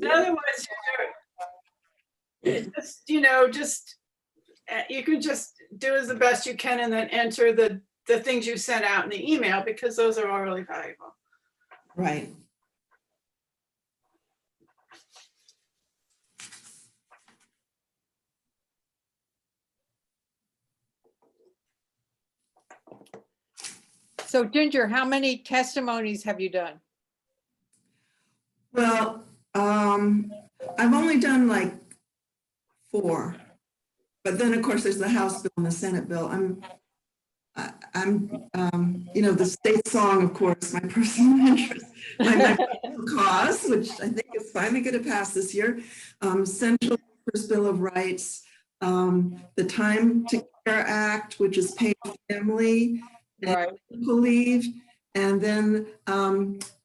In other words, just you can just do as the best you can and then enter the things you sent out in the email, because those are all really valuable. Right. So Ginger, how many testimonies have you done? Well, I've only done like 4, but then of course there's the House bill and the Senate bill. The state song, of course, my personal interest, my cause, which I think is finally going to pass this year. Central First Bill of Rights, the Time to Care Act, which is paid family, Right. medical leave, and then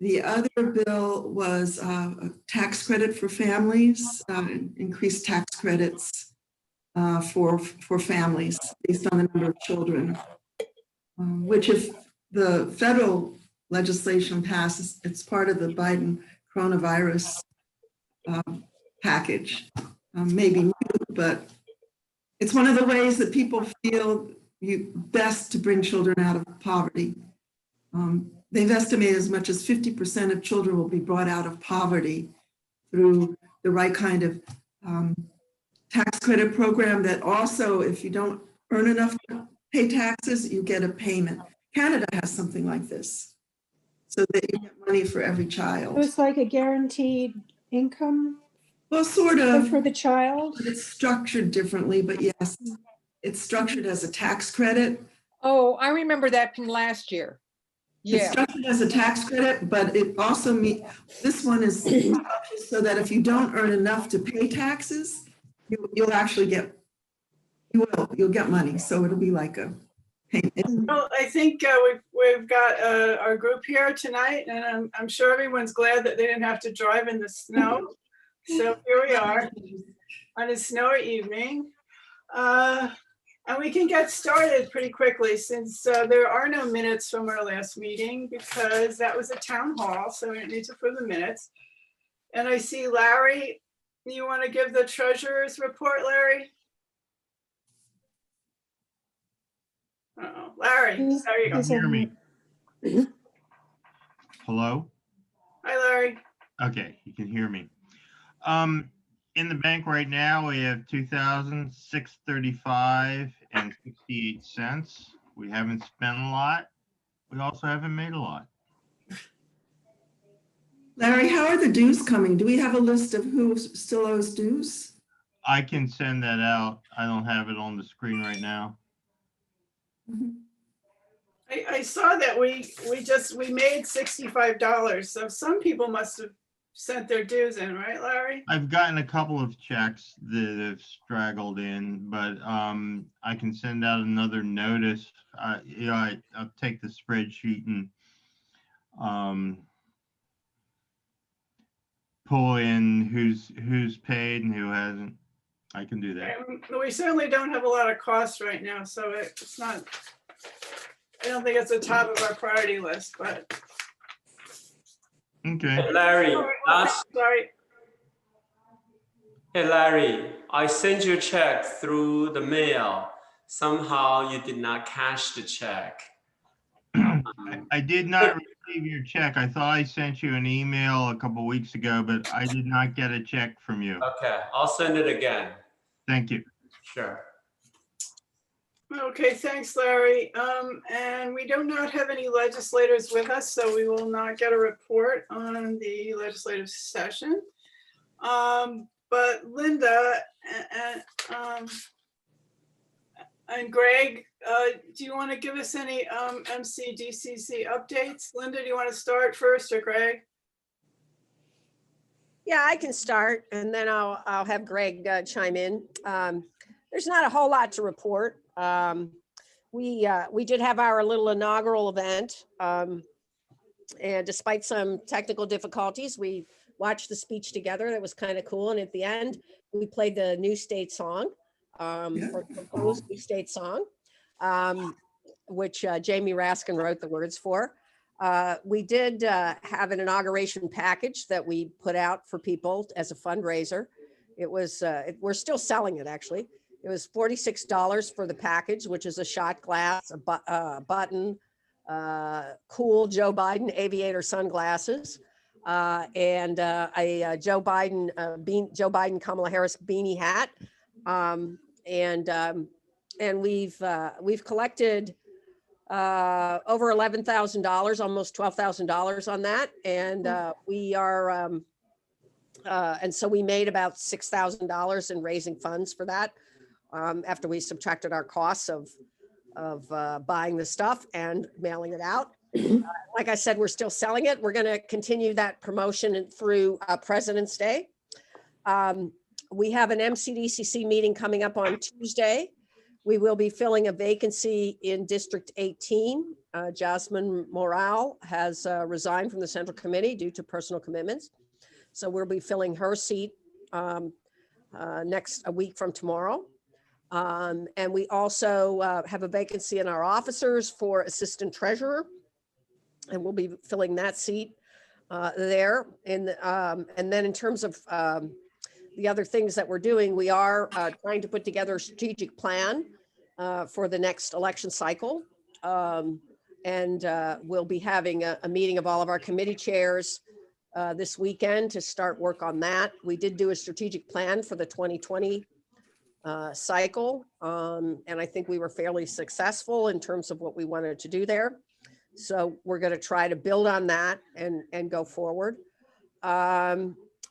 the other bill was a tax credit for families, increased tax credits for families based on the number of children. Which if the federal legislation passes, it's part of the Biden coronavirus package. Maybe new, but it's one of the ways that people feel best to bring children out of poverty. They've estimated as much as 50% of children will be brought out of poverty through the right kind of tax credit program that also, if you don't earn enough to pay taxes, you get a payment. Canada has something like this, so that you get money for every child. It was like a guaranteed income Well, sort of, for the child. but it's structured differently, but yes, it's structured as a tax credit. Oh, I remember that from last year. It's Yeah. structured as a tax credit, but it also this one is structured so that if you don't earn enough to pay taxes, you'll actually get, you'll get money. So it'll be like a payment. Well, I think we've got our group here tonight, and I'm sure everyone's glad that they didn't have to drive in the snow. So here we are on a snowy evening. And we can get started pretty quickly, since there are no minutes from our last meeting, because that was a town hall, so we don't need to approve the minutes. And I see Larry, you want to give the treasurer's report, Larry? Uh-oh, Larry, there you go. Is it- Hear me? Hello? Hi, Larry. Okay, you can hear me. In the bank right now, we have $2,635.68. We haven't spent a lot. We also haven't made a lot. Larry, how are the dues coming? Do we have a list of who still owes dues? I can send that out. I don't have it on the screen right now. I saw that we made $65, so some people must have sent their dues in, right, Larry? I've gotten a couple of checks that have straggled in, but I can send out another notice. I'll take the spreadsheet and pull in who's paid and who hasn't. I can do that. We certainly don't have a lot of costs right now, so it's not, I don't think it's the top of our priority list, but. Okay. Larry, Sorry. hey Larry, I sent you a check through the mail. Somehow you did not cash the check. I did not receive your check. I thought I sent you an email a couple weeks ago, but I did not get a check from you. Okay, I'll send it again. Thank you. Sure. Okay, thanks, Larry. And we do not have any legislators with us, so we will not get a report on the legislative session. But Linda and Greg, do you want to give us any MCDCC updates? Linda, do you want to start first, or Greg? Yeah, I can start, and then I'll have Greg chime in. There's not a whole lot to report. We did have our little inaugural event, and despite some technical difficulties, we watched the speech together. That was kind of cool. And at the end, we played the new state song, or proposed new state song, which Jamie Raskin wrote the words for. We did have an inauguration package that we put out for people as a fundraiser. It was, we're still selling it actually. It was $46 for the package, which is a shot glass, a button, cool Joe Biden aviator sunglasses, and a Joe Biden Kamala Harris beanie hat, and we've collected over $11,000, almost $12,000 on that, and we are and so we made about $6,000 in raising funds for that after we subtracted our costs of buying the stuff and mailing it out. Like I said, we're still selling it. We're going to continue that promotion through President's Day. We have an MCDCC meeting coming up on Tuesday. We will be filling a vacancy in District 18. Jasmine Morale has resigned from the Central Committee due to personal commitments. So we'll be filling her seat a week from tomorrow. And we also have a vacancy in our officers for assistant treasurer. And we'll be filling that seat there. And then in terms of the other things that we're doing, we are trying to put together a strategic plan for the next election cycle. And we'll be having a meeting of all of our committee chairs this weekend to start work on that. We did do a strategic plan for the 2020 cycle. And I think we were fairly successful in terms of what we wanted to do there. So we're going to try to build on that and go forward.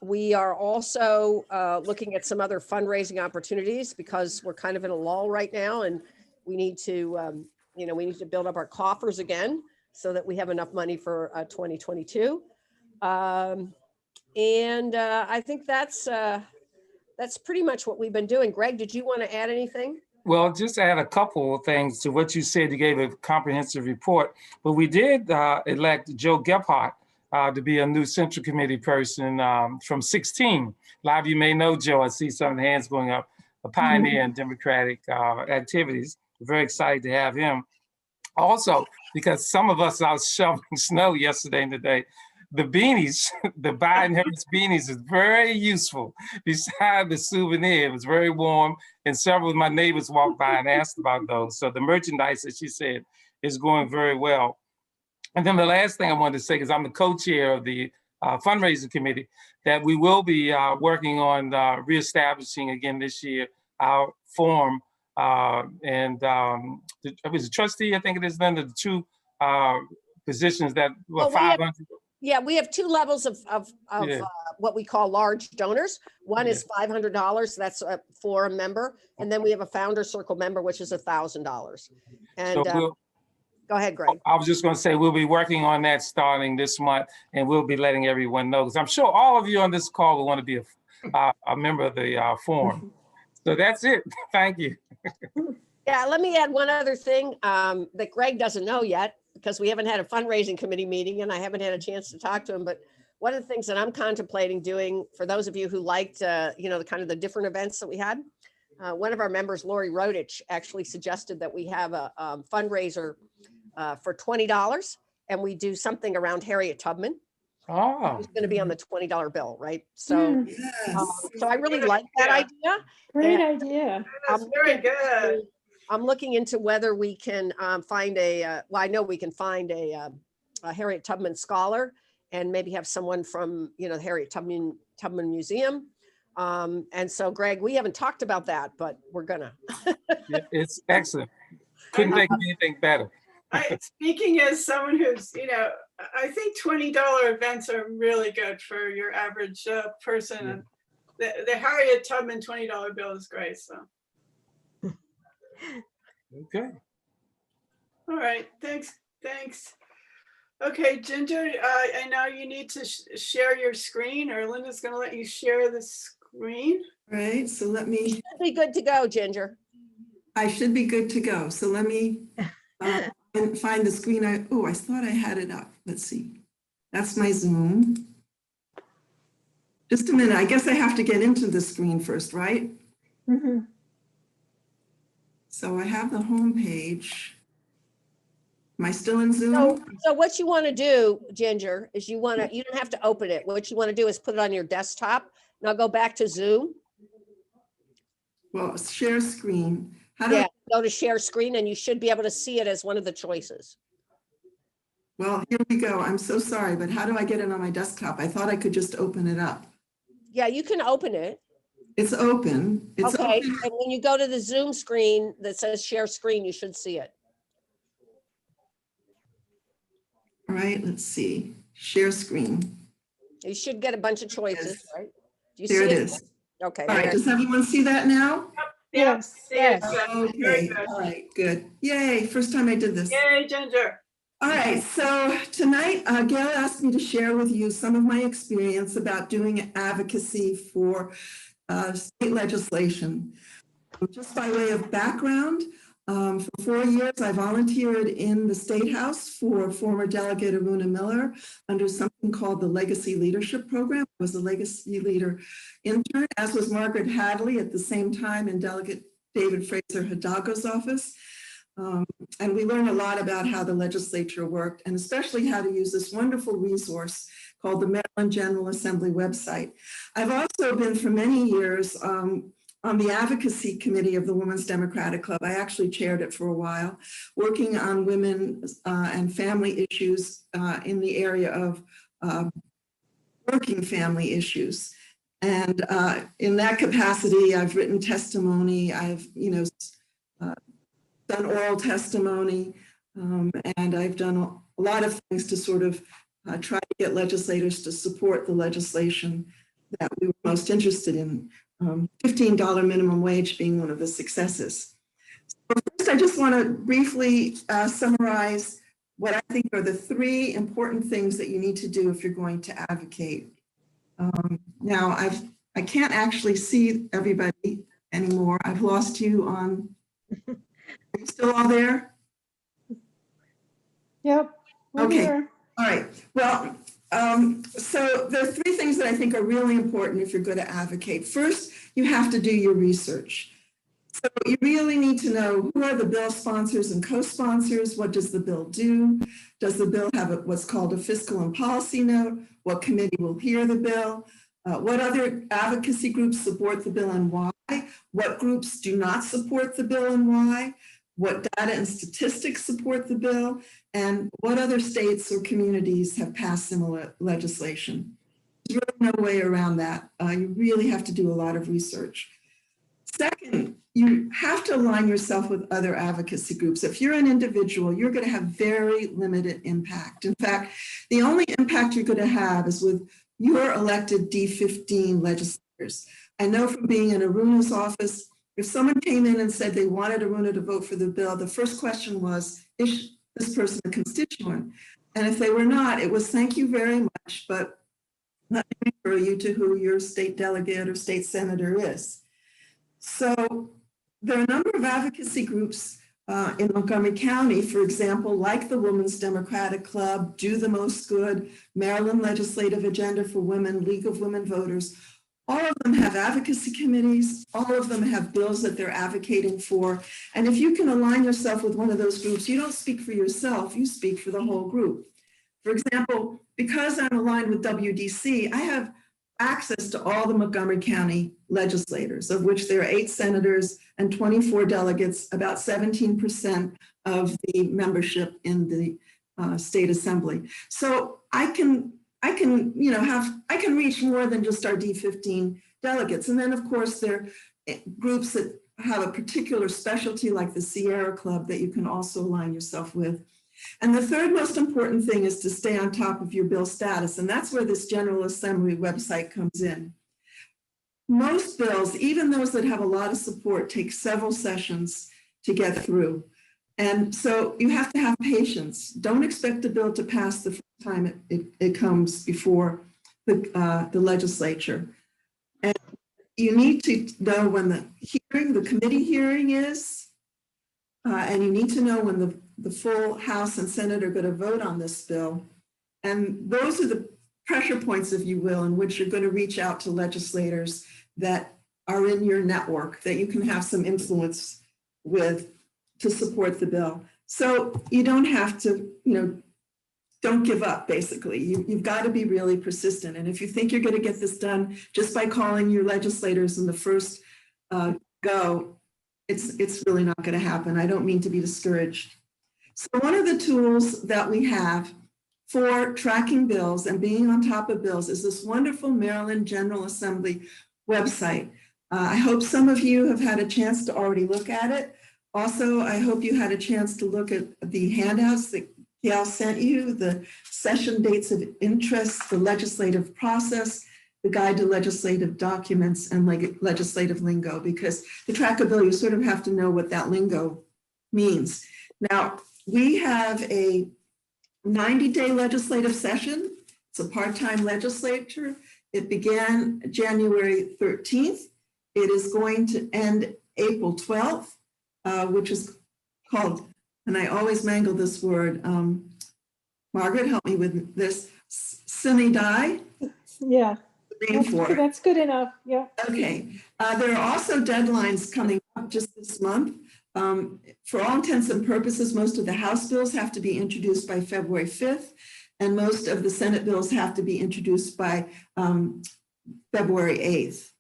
We are also looking at some other fundraising opportunities because we're kind of in a lull right now, and we need to, we need to build up our coffers again so that we have enough money for 2022. And I think that's pretty much what we've been doing. Greg, did you want to add anything? Well, just add a couple of things to what you said. You gave a comprehensive report, but we did elect Joe Gephardt to be a new Central Committee person from 16. A lot of you may know Joe. I see some of the hands going up. A pioneer in Democratic activities. We're very excited to have him. Also, because some of us out shoveling snow yesterday and today, the beanies, the Biden-Harris beanies is very useful. Besides the souvenir, it was very warm, and several of my neighbors walked by and asked about those. So the merchandise, as she said, is going very well. And then the last thing I wanted to say, because I'm the co-chair of the fundraising committee, that we will be working on reestablishing again this year our forum. And it was a trustee, I think it is, then the two positions that were 500. Yeah, we have two levels of what we call large donors. One is $500, that's for a member. And then we have a founder circle member, which is $1,000. And So go ahead, Greg. I was just going to say, we'll be working on that starting this month, and we'll be letting everyone know, because I'm sure all of you on this call will want to be a member of the forum. So that's it. Thank you. Yeah, let me add one other thing that Greg doesn't know yet, because we haven't had a fundraising committee meeting and I haven't had a chance to talk to him. But one of the things that I'm contemplating doing, for those of you who liked, the kind of the different events that we had, one of our members, Lori Rodich, actually suggested that we have a fundraiser for $20, and we do something around Harriet Tubman. Oh, It's going to be on the $20 bill, right? So, Yes. so I really like that idea. Great idea. That's very good. I'm looking into whether we can find well, I know we can find a Harriet Tubman scholar and maybe have someone from, the Harriet Tubman Museum. And so, Greg, we haven't talked about that, but we're gonna. yeah, it's excellent. Couldn't think of anything better. Speaking as someone who's, I think $20 events are really good for your average person. Yeah. The Harriet Tubman $20 bill is great, so. Okay. All right, thanks. Okay, Ginger, I know you need to share your screen, or Linda's gonna let you share the screen. Right, so let me, Be good to go, Ginger. I should be good to go. So let me find the screen. I thought I had it up. Let's see. That's my Zoom. Just a minute. I guess I have to get into the screen first, right? Mhm. So I have the home page. Am I still in Zoom? So what you want to do, Ginger, is you don't have to open it. What you want to do is put it on your desktop. Now go back to Zoom. Well, share screen. How do Yeah, go to share screen and you should be able to see it as one of the choices. Well, here we go. I'm so sorry, but how do I get it on my desktop? I thought I could just open it up. Yeah, you can open it. It's open. It's Okay, open. and when you go to the Zoom screen that says share screen, you should see it. All right, let's see. Share screen. You should get a bunch of choices, Yes. right? Do you There see it is. Okay. All right, there- does everyone see that now? Yep, see it. Yes. Good. Very Okay, good. all right, good. Yay, first time I did this. Yay, Ginger. All right, so tonight, Gail asked me to share with you some of my experience about doing advocacy for state legislation. Just by way of background, for 4 years, I volunteered in the State House for former Delegate Aruna Miller under something called the Legacy Leadership Program. I was a Legacy Leader intern, as was Margaret Hadley at the same time in Delegate David Fraser Hidalgo's office. And we learned a lot about how the legislature worked, and especially how to use this wonderful resource called the Maryland General Assembly website. I've also been for many years on the advocacy committee of the Women's Democratic Club. I actually chaired it for a while, working on women and family issues in the area of working family issues. And in that capacity, I've written testimony, I've done oral testimony, and I've done a lot of things to sort of try to get legislators to support the legislation that we were most interested in, $15 minimum wage being one of the successes. So first, I just want to briefly summarize what I think are the 3 important things that you need to do if you're going to advocate. Now, I can't actually see everybody anymore. I've lost you on. Are you still all there? Yep. we're Okay. here. All right. Well, so there are 3 things that I think are really important if you're going to advocate. First, you have to do your research. So you really need to know who are the bill sponsors and co-sponsors. What does the bill do? Does the bill have what's called a fiscal and policy note? What committee will hear the bill? What other advocacy groups support the bill and why? What groups do not support the bill and why? What data and statistics support the bill? And what other states or communities have passed similar legislation? There's really no way around that. You really have to do a lot of research. Second, you have to align yourself with other advocacy groups. If you're an individual, you're going to have very limited impact. In fact, the only impact you're going to have is with your elected D15 legislators. I know from being in Aruna's office, if someone came in and said they wanted Aruna to vote for the bill, the first question was, is this person a constituent? And if they were not, it was thank you very much, but let me refer you to who your state delegate or state senator is. So there are a number of advocacy groups in Montgomery County, for example, like the Women's Democratic Club, Do the Most Good, Maryland Legislative Agenda for Women, League of Women Voters. All of them have advocacy committees. All of them have bills that they're advocating for. And if you can align yourself with one of those groups, you don't speak for yourself, you speak for the whole group. For example, because I'm aligned with WDC, I have access to all the Montgomery County legislators, of which there are 8 senators and 24 delegates, about 17% of the membership in the state assembly. So I can reach more than just our D15 delegates. And then of course there are groups that have a particular specialty like the Sierra Club that you can also align yourself with. And the third most important thing is to stay on top of your bill status. And that's where this General Assembly website comes in. Most bills, even those that have a lot of support, take several sessions to get through. And so you have to have patience. Don't expect a bill to pass the first time it comes before the legislature. And you need to know when the committee hearing is, and you need to know when the full House and Senate are going to vote on this bill. And those are the pressure points, if you will, in which you're going to reach out to legislators that are in your network that you can have some influence with to support the bill. So you don't have to, don't give up, basically. You've got to be really persistent. And if you think you're going to get this done just by calling your legislators in the first go, it's really not going to happen. I don't mean to be discouraged. So one of the tools that we have for tracking bills and being on top of bills is this wonderful Maryland General Assembly website. I hope some of you have had a chance to already look at it. Also, I hope you had a chance to look at the handouts that Gail sent you, the session dates of interest, the legislative process, the guide to legislative documents, and legislative lingo, because to track a bill, you sort of have to know what that lingo means. Now, we have a 90-day legislative session. It's a part-time legislature. It began January 13th. It is going to end April 12th, which is called, and I always mangle this word, Margaret, help me with this, Sine Die? Yeah, Name for it. that's good enough. Yeah. Okay. There are also deadlines coming up just this month. For all intents and purposes, most of the House bills have to be introduced by February 5th, and most of the Senate bills have to be introduced by February 8th.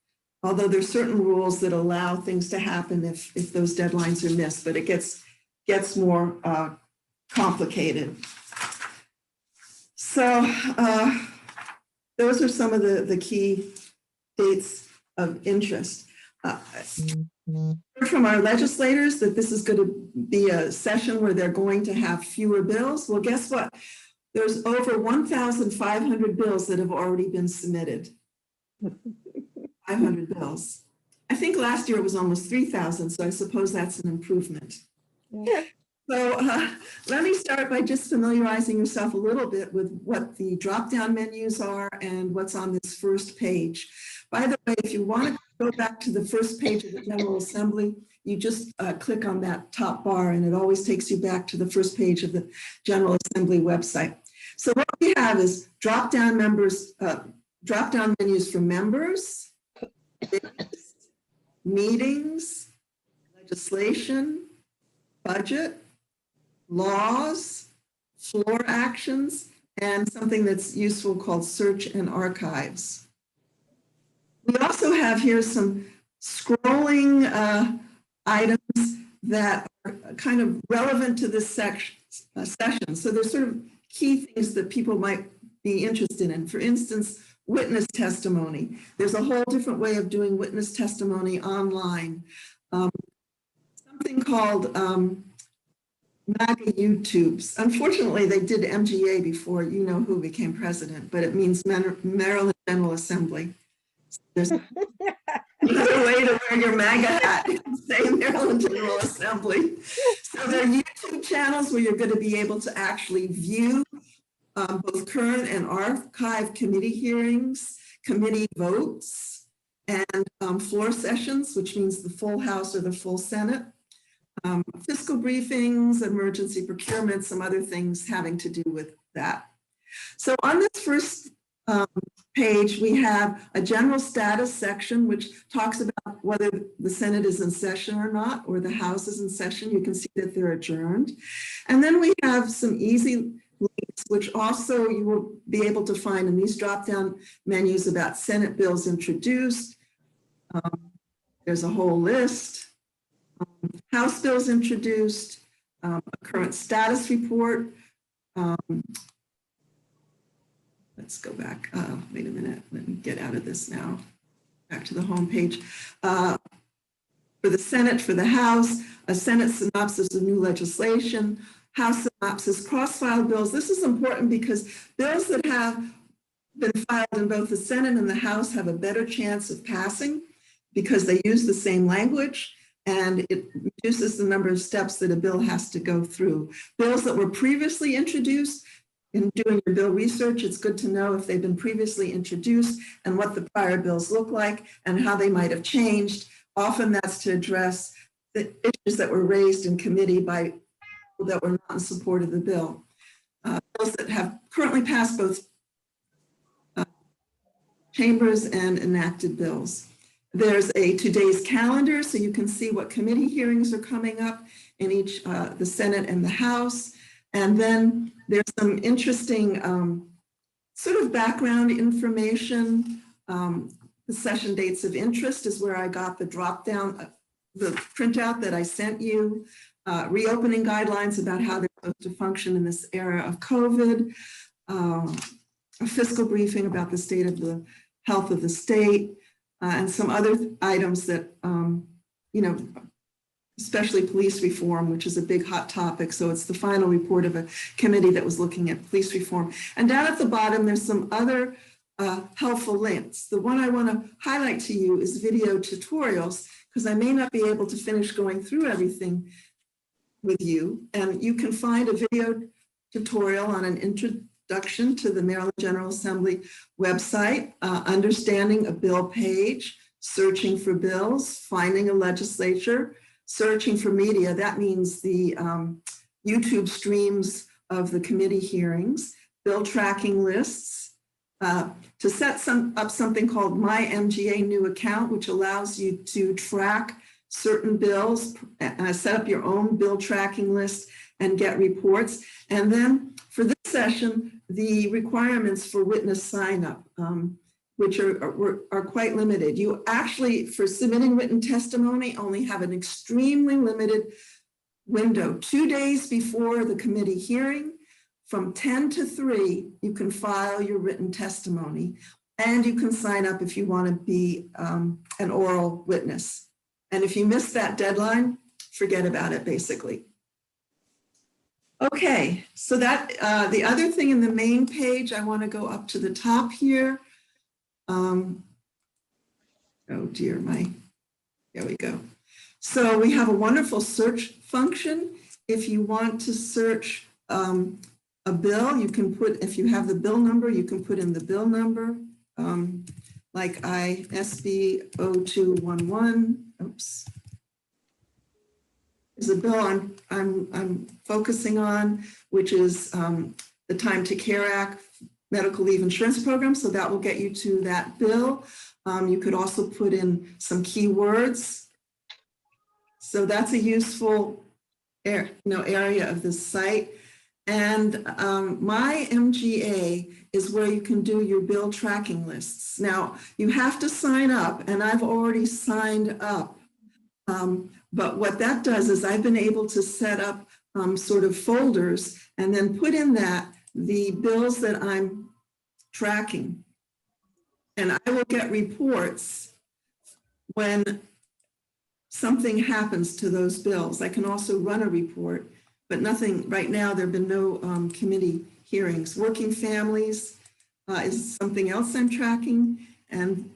Although there's certain rules that allow things to happen if those deadlines are missed, but it gets more complicated. So those are some of the key dates of interest. From our legislators that this is going to be a session where they're going to have fewer bills. Well, guess what? There's over 1,500 bills that have already been submitted. 500 bills. I think last year it was almost 3,000, so I suppose that's an improvement. Yeah. So let me start by just familiarizing yourself a little bit with what the drop-down menus are and what's on this first page. By the way, if you want to go back to the first page of the General Assembly, you just click on that top bar and it always takes you back to the first page of the General Assembly website. So what we have is drop-down menus for members, meetings, legislation, budget, laws, floor actions, and something that's useful called search and archives. We also have here some scrolling items that are kind of relevant to this session. So there's sort of key things that people might be interested in. For instance, witness testimony. There's a whole different way of doing witness testimony online. Something called MAGA YouTubes. Unfortunately, they did MGA before you know who became president, but it means Maryland General Assembly. There's another way to wear your MAGA hat and say Maryland General Assembly. So there are YouTube channels where you're going to be able to actually view both current and archive committee hearings, committee votes, and floor sessions, which means the full House or the full Senate. Fiscal briefings, emergency procurement, some other things having to do with that. So on this first page, we have a general status section, which talks about whether the Senate is in session or not, or the House is in session. You can see that they're adjourned. And then we have some easy links, which also you will be able to find in these drop-down menus about Senate bills introduced. There's a whole list. House bills introduced, a current status report. Let's go back. Wait a minute. Let me get out of this now. Back to the home page. For the Senate, for the House, a Senate synopsis of new legislation, House synopsis, cross-file bills. This is important because bills that have been filed in both the Senate and the House have a better chance of passing because they use the same language, and it reduces the number of steps that a bill has to go through. Bills that were previously introduced, in doing your bill research, it's good to know if they've been previously introduced and what the prior bills look like and how they might have changed. Often that's to address the issues that were raised in committee by people that were not in support of the bill. Bills that have currently passed both chambers and enacted bills. There's a today's calendar, so you can see what committee hearings are coming up in each, the Senate and the House. And then there's some interesting sort of background information. The session dates of interest is where I got the drop down, the printout that I sent you. Reopening guidelines about how they're supposed to function in this era of COVID. A fiscal briefing about the state of the health of the state. And some other items that, you know, especially police reform, which is a big hot topic. So it's the final report of a committee that was looking at police reform. And down at the bottom, there's some other helpful links. The one I want to highlight to you is video tutorials, because I may not be able to finish going through everything with you. And you can find a video tutorial on an introduction to the Maryland General Assembly website, understanding a bill page, searching for bills, finding a legislature, searching for media. That means the YouTube streams of the committee hearings, bill tracking lists, to set up something called My MGA New Account, which allows you to track certain bills, set up your own bill tracking list and get reports. And then for this session, the requirements for witness sign up, which are quite limited. You actually, for submitting written testimony, only have an extremely limited window. 2 days before the committee hearing, from 10 to 3, you can file your written testimony, and you can sign up if you want to be an oral witness. And if you miss that deadline, forget about it, basically. Okay, so that the other thing in the main page, I want to go up to the top here. Oh dear, there we go. So we have a wonderful search function. If you want to search a bill, you can put, if you have the bill number, you can put in the bill number, like SB 0211. Oops. There's a bill I'm focusing on, which is the Time to Care Act medical leave insurance program. So that will get you to that bill. You could also put in some keywords. So that's a useful area of this site. And My MGA is where you can do your bill tracking lists. Now, you have to sign up, and I've already signed up. But what that does is I've been able to set up sort of folders and then put in that the bills that I'm tracking. And I will get reports when something happens to those bills. I can also run a report, but nothing right now. There have been no committee hearings. Working families is something else I'm tracking. And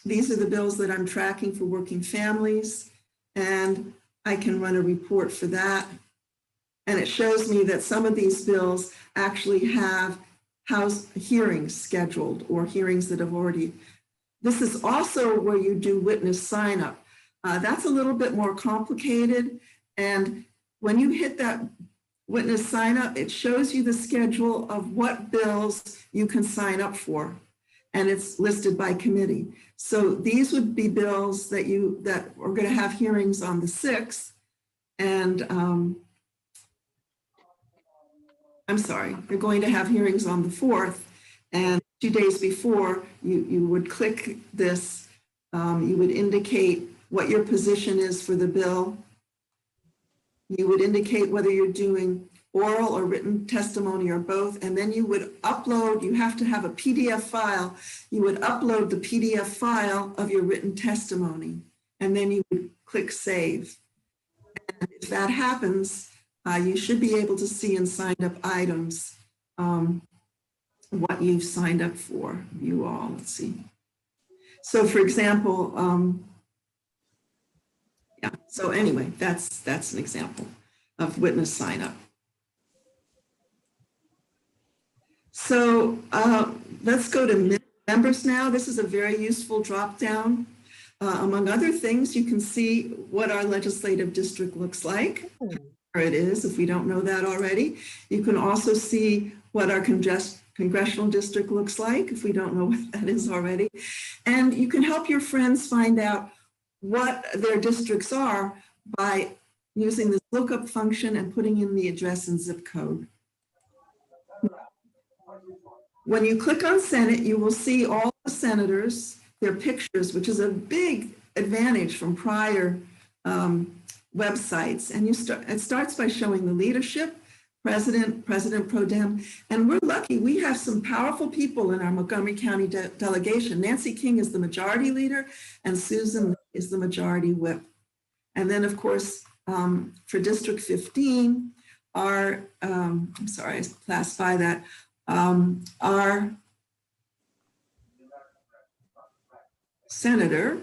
these are the bills that I'm tracking for working families. And I can run a report for that. And it shows me that some of these bills actually have House hearings scheduled or hearings that have already. This is also where you do witness sign up. That's a little bit more complicated. And when you hit that witness sign up, it shows you the schedule of what bills you can sign up for. And it's listed by committee. So these would be bills that are going to have hearings on the 6th. And I'm sorry, they're going to have hearings on the 4th. And 2 days before, you would click this, you would indicate what your position is for the bill. You would indicate whether you're doing oral or written testimony or both, and then you would upload, you have to have a PDF file, you would upload the PDF file of your written testimony, and then you would click save. And if that happens, you should be able to see in signed up items what you've signed up for, you all, let's see. So for example, yeah, so anyway, that's an example of witness sign up. So let's go to members now. This is a very useful drop down. Among other things, you can see what our legislative district looks like. There it is, if we don't know that already. You can also see what our congressional district looks like, if we don't know what that is already. And you can help your friends find out what their districts are by using this lookup function and putting in the address and zip code. When you click on Senate, you will see all the senators, their pictures, which is a big advantage from prior websites. And it starts by showing the leadership, President Pro Tem. And we're lucky, we have some powerful people in our Montgomery County delegation. Nancy King is the majority leader and Susan is the majority whip. And then of course, for District 15, our, I'm sorry, I passed by that, our senator,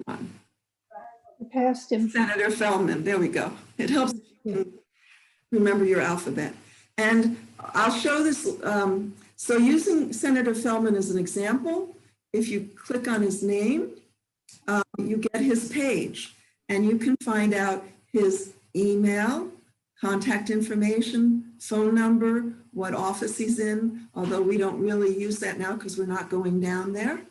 come on, You passed him. Senator Feldman, there we go. It helps you remember your alphabet. And I'll show this, so using Senator Feldman as an example, if you click on his name, you get his page and you can find out his email, contact information, phone number, what office he's in, although we don't really use that now because we're not going down there.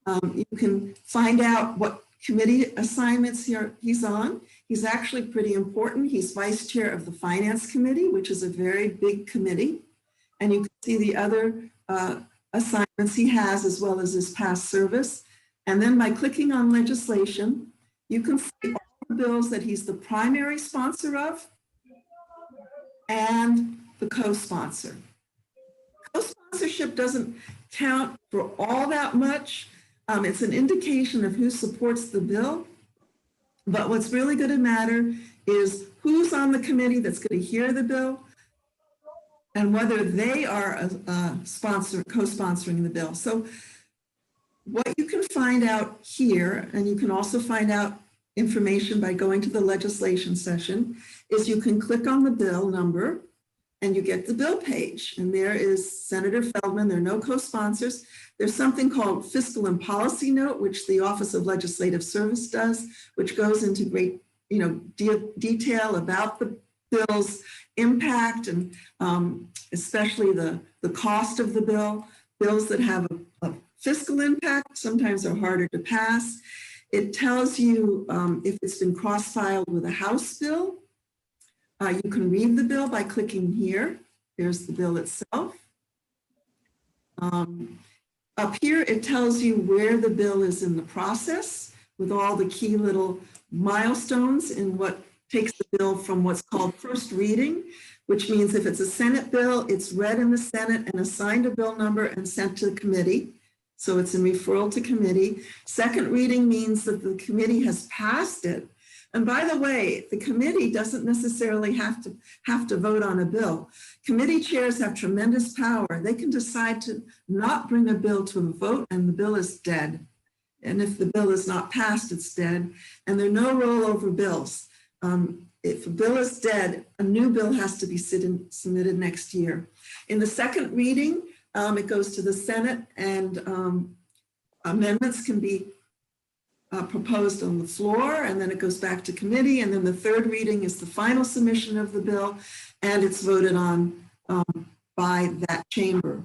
You can find out what committee assignments he's on. He's actually pretty important. He's vice chair of the Finance Committee, which is a very big committee. And you can see the other assignments he has as well as his past service. And then by clicking on legislation, you can see all the bills that he's the primary sponsor of and the co-sponsor. Co-sponsorship doesn't count for all that much. It's an indication of who supports the bill. But what's really going to matter is who's on the committee that's going to hear the bill and whether they are a sponsor, co-sponsoring the bill. So what you can find out here, and you can also find out information by going to the legislation session, is you can click on the bill number and you get the bill page. And there is Senator Feldman. There are no co-sponsors. There's something called Fiscal and Policy Note, which the Office of Legislative Service does, which goes into great detail about the bill's impact and especially the cost of the bill. Bills that have a fiscal impact sometimes are harder to pass. It tells you if it's been cross-filed with a House bill. You can read the bill by clicking here. There's the bill itself. Up here, it tells you where the bill is in the process with all the key little milestones in what takes the bill from what's called first reading, which means if it's a Senate bill, it's read in the Senate and assigned a bill number and sent to the committee. So it's in referral to committee. Second reading means that the committee has passed it. And by the way, the committee doesn't necessarily have to vote on a bill. Committee chairs have tremendous power. They can decide to not bring a bill to a vote and the bill is dead. And if the bill is not passed, it's dead. And there are no rollover bills. If a bill is dead, a new bill has to be submitted next year. In the second reading, it goes to the Senate and amendments can be proposed on the floor, and then it goes back to committee, and then the third reading is the final submission of the bill, and it's voted on by that chamber.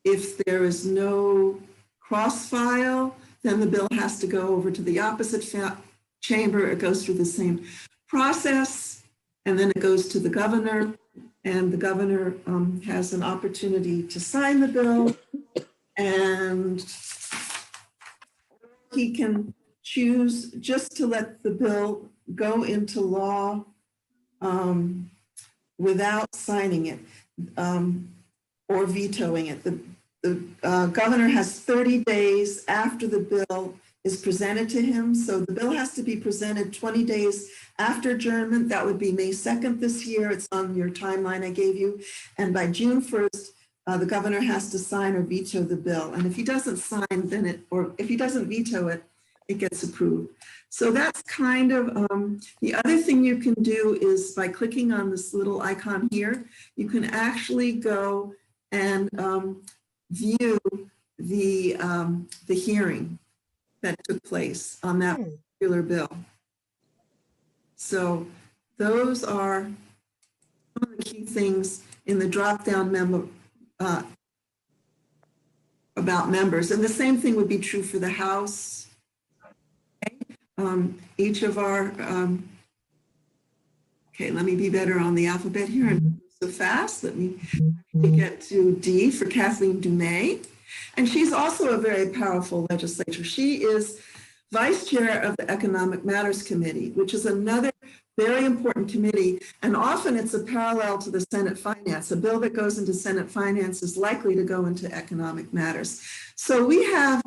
If there is no cross-file, then the bill has to go over to the opposite chamber. It goes through the same process, and then it goes to the governor, and the governor has an opportunity to sign the bill, and he can choose just to let the bill go into law without signing it or vetoing it. The governor has 30 days after the bill is presented to him. So the bill has to be presented 20 days after adjournment. That would be May 2nd this year. It's on your timeline I gave you. And by June 1st, the governor has to sign or veto the bill. And if he doesn't sign, then or if he doesn't veto it, it gets approved. So that's kind of, the other thing you can do is by clicking on this little icon here, you can actually go and view the hearing that took place on that particular bill. So those are some of the key things in the drop-down memo about members. And the same thing would be true for the House. Each of our, okay, let me be better on the alphabet here. I'm so fast. Let me get to D for Kathleen Dumais. And she's also a very powerful legislator. She is vice chair of the Economic Matters Committee, which is another very important committee. And often it's a parallel to the Senate Finance. A bill that goes into Senate Finance is likely to go into Economic Matters. So we have,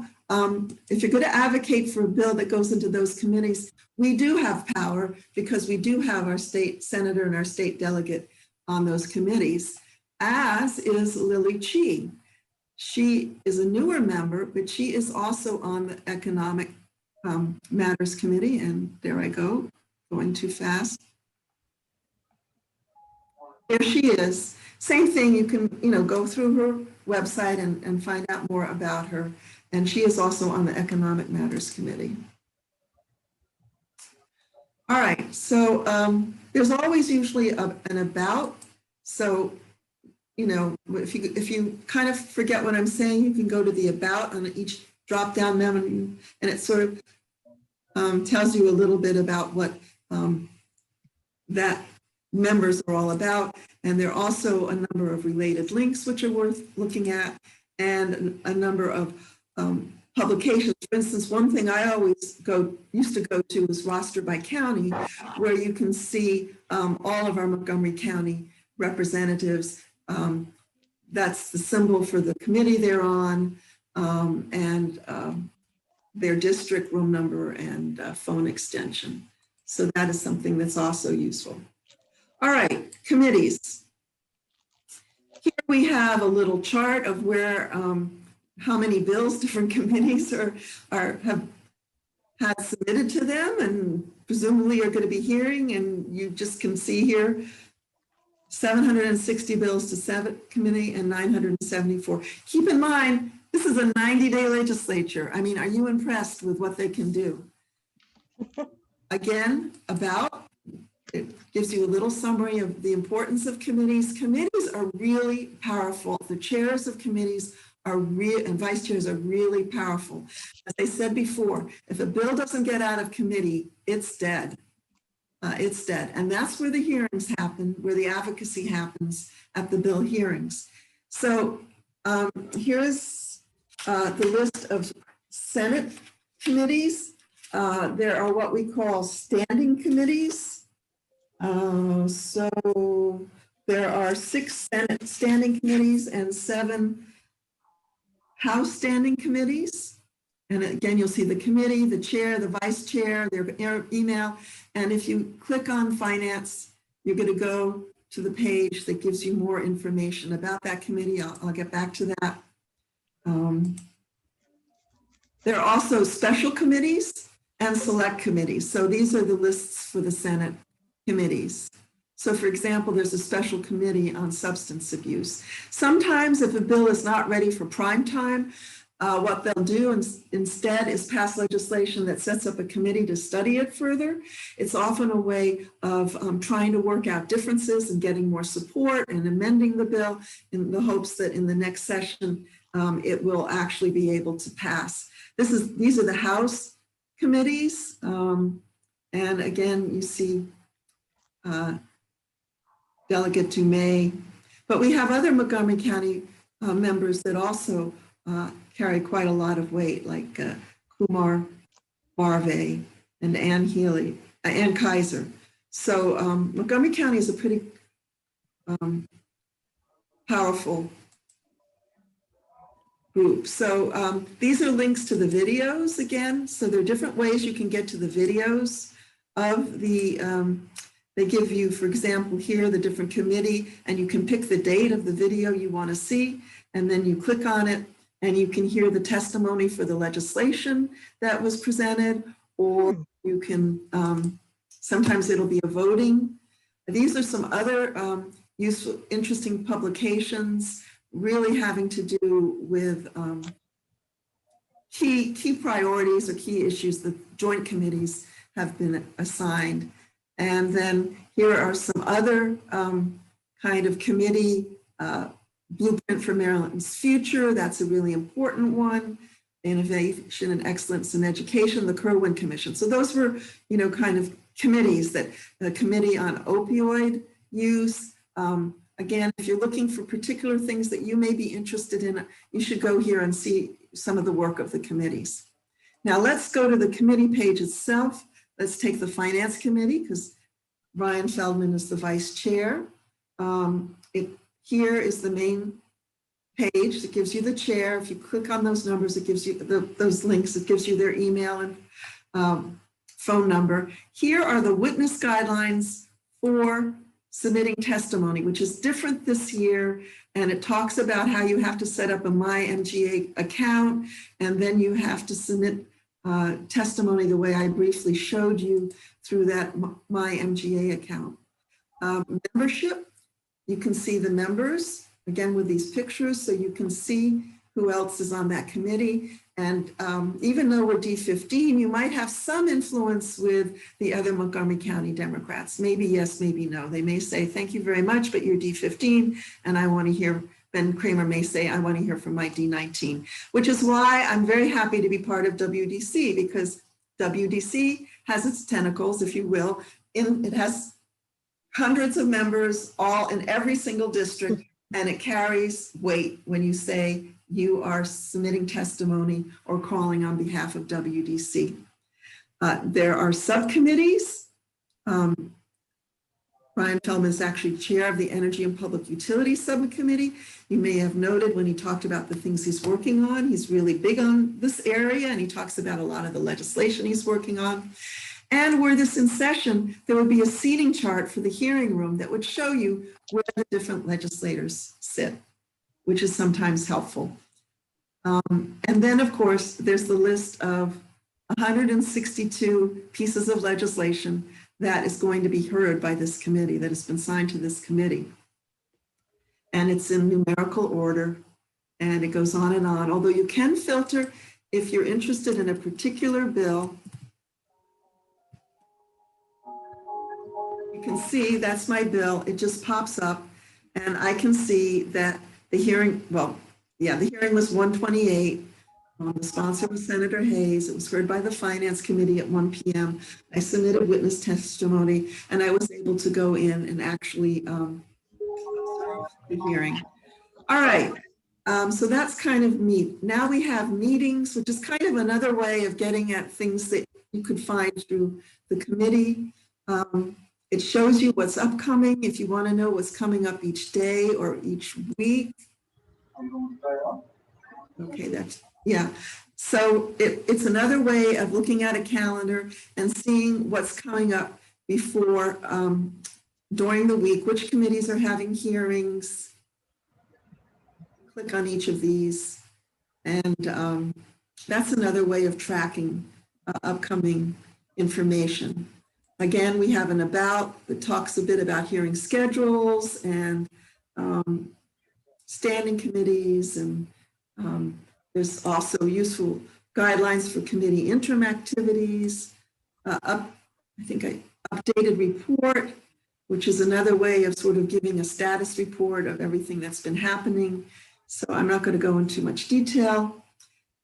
if you're going to advocate for a bill that goes into those committees, we do have power because we do have our state senator and our state delegate on those committees, as is Lily Chi. She is a newer member, but she is also on the Economic Matters Committee. And there I go, going too fast. There she is. Same thing, you can go through her website and find out more about her. And she is also on the Economic Matters Committee. All right, so there's always usually an about. So, if you kind of forget what I'm saying, you can go to the about on each drop-down menu, and it sort of tells you a little bit about what that members are all about. And there are also a number of related links which are worth looking at, and a number of publications. For instance, one thing I always used to go to is Roster by County, where you can see all of our Montgomery County representatives. That's the symbol for the committee they're on, and their district room number and phone extension. So that is something that's also useful. All right, committees. Here we have a little chart of where, how many bills different committees have had submitted to them and presumably are going to be hearing. And you just can see here, 760 bills to Senate committee and 974. Keep in mind, this is a 90-day legislature. I mean, are you impressed with what they can do? Again, it gives you a little summary of the importance of committees. Committees are really powerful. The chairs of committees and vice chairs are really powerful. As I said before, if a bill doesn't get out of committee, it's dead. It's dead. And that's where the hearings happen, where the advocacy happens at the bill hearings. So here's the list of Senate committees. There are what we call standing committees. So there are 6 Senate standing committees and 7 House standing committees. And again, you'll see the committee, the chair, the vice chair, their email. And if you click on finance, you're going to go to the page that gives you more information about that committee. I'll get back to that. There are also special committees and select committees. So these are the lists for the Senate committees. So for example, there's a special committee on substance abuse. Sometimes if a bill is not ready for prime time, what they'll do instead is pass legislation that sets up a committee to study it further. It's often a way of trying to work out differences and getting more support and amending the bill in the hopes that in the next session, it will actually be able to pass. These are the House committees. And again, you see Delegate Dumais, but we have other Montgomery County members that also carry quite a lot of weight, like Kumar Barve and Ann Kaiser. So Montgomery County is a pretty powerful group. So these are links to the videos again. So there are different ways you can get to the videos of the, they give you, for example, here, the different committee, and you can pick the date of the video you want to see, and then you click on it, and you can hear the testimony for the legislation that was presented, or you can, sometimes it'll be a voting. These are some other useful, interesting publications, really having to do with key priorities or key issues that joint committees have been assigned. And then here are some other kind of committee blueprint for Maryland's future. That's a really important one. Innovation and Excellence in Education, the Kerwin Commission. So those were, kind of committees that the Committee on Opioid Use. Again, if you're looking for particular things that you may be interested in, you should go here and see some of the work of the committees. Now let's go to the committee page itself. Let's take the Finance Committee because Brian Feldman is the vice chair. Here is the main page that gives you the chair. If you click on those numbers, it gives you those links. It gives you their email and phone number. Here are the witness guidelines for submitting testimony, which is different this year. And it talks about how you have to set up a MyMGA account, and then you have to submit testimony the way I briefly showed you through that MyMGA account. Membership, you can see the members, again with these pictures, so you can see who else is on that committee. And even though we're D15, you might have some influence with the other Montgomery County Democrats. Maybe yes, maybe no. They may say, thank you very much, but you're D15, and I want to hear, Ben Kramer may say, I want to hear from my D19, which is why I'm very happy to be part of WDC, because WDC has its tentacles, if you will, it has hundreds of members, all in every single district, and it carries weight when you say you are submitting testimony or calling on behalf of WDC. There are subcommittees. Brian Feldman is actually chair of the Energy and Public Utilities Subcommittee. You may have noted when he talked about the things he's working on, he's really big on this area, and he talks about a lot of the legislation he's working on. And were this in session, there would be a seating chart for the hearing room that would show you where the different legislators sit, which is sometimes helpful. And then, of course, there's the list of 162 pieces of legislation that is going to be heard by this committee, that has been signed to this committee. And it's in numerical order, and it goes on, although you can filter if you're interested in a particular bill. You can see that's my bill. It just pops up, and I can see that the hearing, the hearing was 128. The sponsor was Senator Hayes. It was heard by the Finance Committee at 1 p.m. I submitted witness testimony, and I was able to go in and actually observe the hearing. All right, so that's kind of neat. Now we have meetings, which is kind of another way of getting at things that you could find through the committee. It shows you what's upcoming if you want to know what's coming up each day or each week. Okay, so it's another way of looking at a calendar and seeing what's coming up before, during the week, which committees are having hearings. Click on each of these, and that's another way of tracking upcoming information. Again, we have an about that talks a bit about hearing schedules and standing committees, and there's also useful guidelines for committee interim activities. Updated report, which is another way of sort of giving a status report of everything that's been happening. So I'm not going to go into much detail.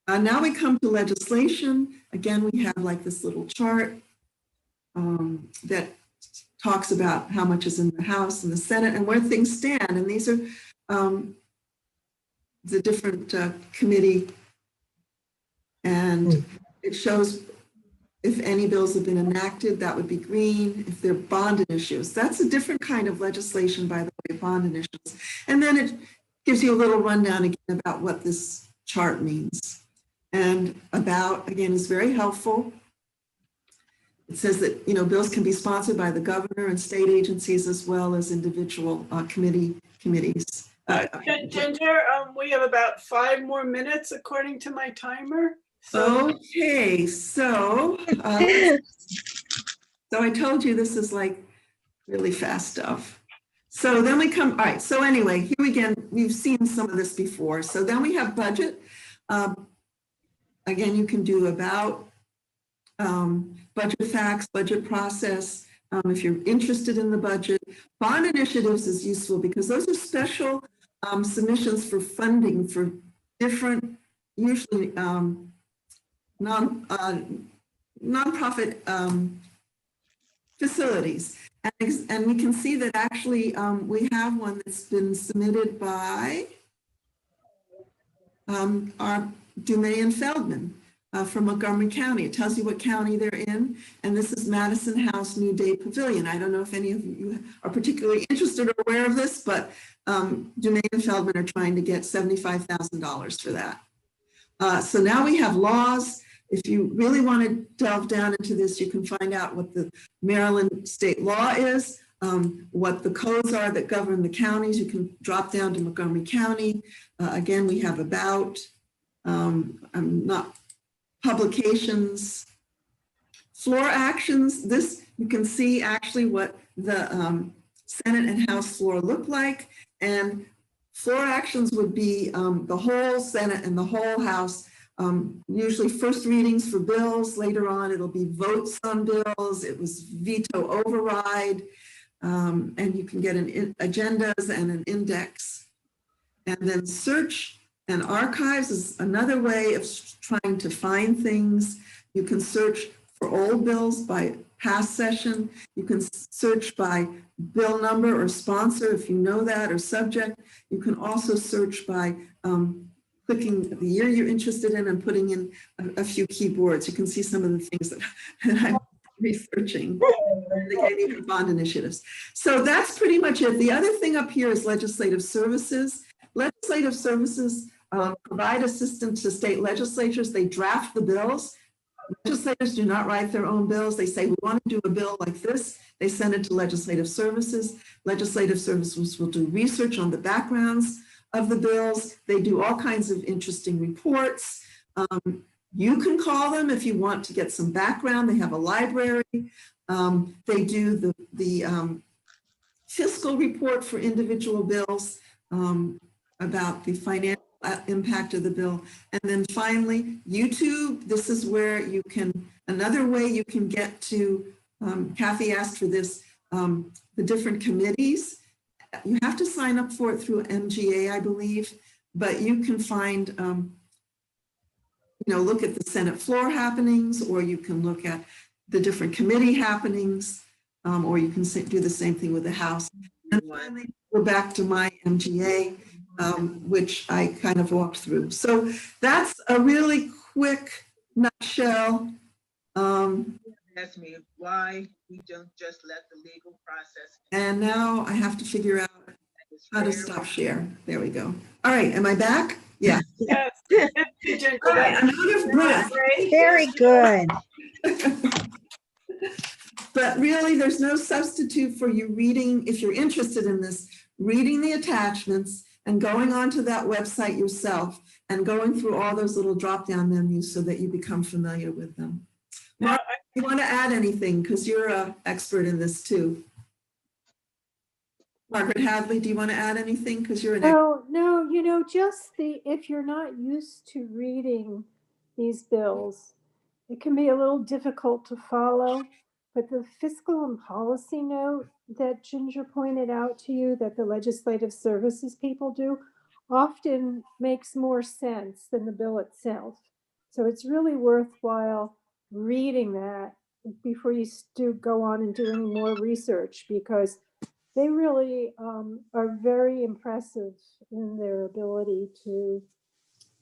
Now we come to legislation. Again, we have like this little chart that talks about how much is in the House and the Senate and where things stand. And these are the different committee, and it shows if any bills have been enacted, that would be green. If they're bond initiatives, that's a different kind of legislation, by the way, bond initiatives. And then it gives you a little rundown again about what this chart means. And about, again, is very helpful. It says that, bills can be sponsored by the governor and state agencies as well as individual committees. Ginger, we have about 5 more minutes according to my timer. So Okay, so I told you this is like really fast stuff. So then we come, all right, so anyway, here again, we've seen some of this before. So then we have budget. Again, you can do about budget facts, budget process, if you're interested in the budget. Bond initiatives is useful because those are special submissions for funding for different, usually nonprofit facilities. And we can see that actually we have one that's been submitted by our Dumay and Feldman from Montgomery County. It tells you what county they're in. And this is Madison House New Day Pavilion. I don't know if any of you are particularly interested or aware of this, but Dumay and Feldman are trying to get $75,000 for that. So now we have laws. If you really want to delve down into this, you can find out what the Maryland state law is, what the codes are that govern the counties. You can drop down to Montgomery County. Again, we have about, publications, floor actions. This, you can see actually what the Senate and House floor look like. And floor actions would be the whole Senate and the whole House. Usually first readings for bills. Later on, it'll be votes on bills. It was veto override. And you can get agendas and an index. And then search and archives is another way of trying to find things. You can search for old bills by past session. You can search by bill number or sponsor if you know that, or subject. You can also search by clicking the year you're interested in and putting in a few keywords. You can see some of the things that I'm researching. They gave me bond initiatives. So that's pretty much it. The other thing up here is legislative services. Legislative services provide assistance to state legislatures. They draft the bills. Legislators do not write their own bills. They say, we want to do a bill like this. They send it to legislative services. Legislative services will do research on the backgrounds of the bills. They do all kinds of interesting reports. You can call them if you want to get some background. They have a library. They do the fiscal report for individual bills about the financial impact of the bill. And then finally, YouTube. This is where you can, another way you can get to, Kathy asked for this, the different committees. You have to sign up for it through MGA, I believe, but you can find, look at the Senate floor happenings, or you can look at the different committee happenings, or you can do the same thing with the House. And finally, we're back to my MGA, which I kind of walked through. So that's a really quick nutshell. Ask me why we don't just let the legal process. And now I have to figure out how to stop share. There we go. All right, am I back? Yeah. Yes. All right, I'm out of breath. Very good. But really, there's no substitute for you reading, if you're interested in this, reading the attachments and going onto that website yourself and going through all those little drop-down menus so that you become familiar with them. Mark, you want to add anything? Because you're an expert in this too. Margaret Hadley, do you want to add anything? Because you're an expert. No, just if you're not used to reading these bills, it can be a little difficult to follow. But the fiscal and policy note that Ginger pointed out to you that the legislative services people do often makes more sense than the bill itself. So it's really worthwhile reading that before you go on and do any more research, because they really are very impressive in their ability to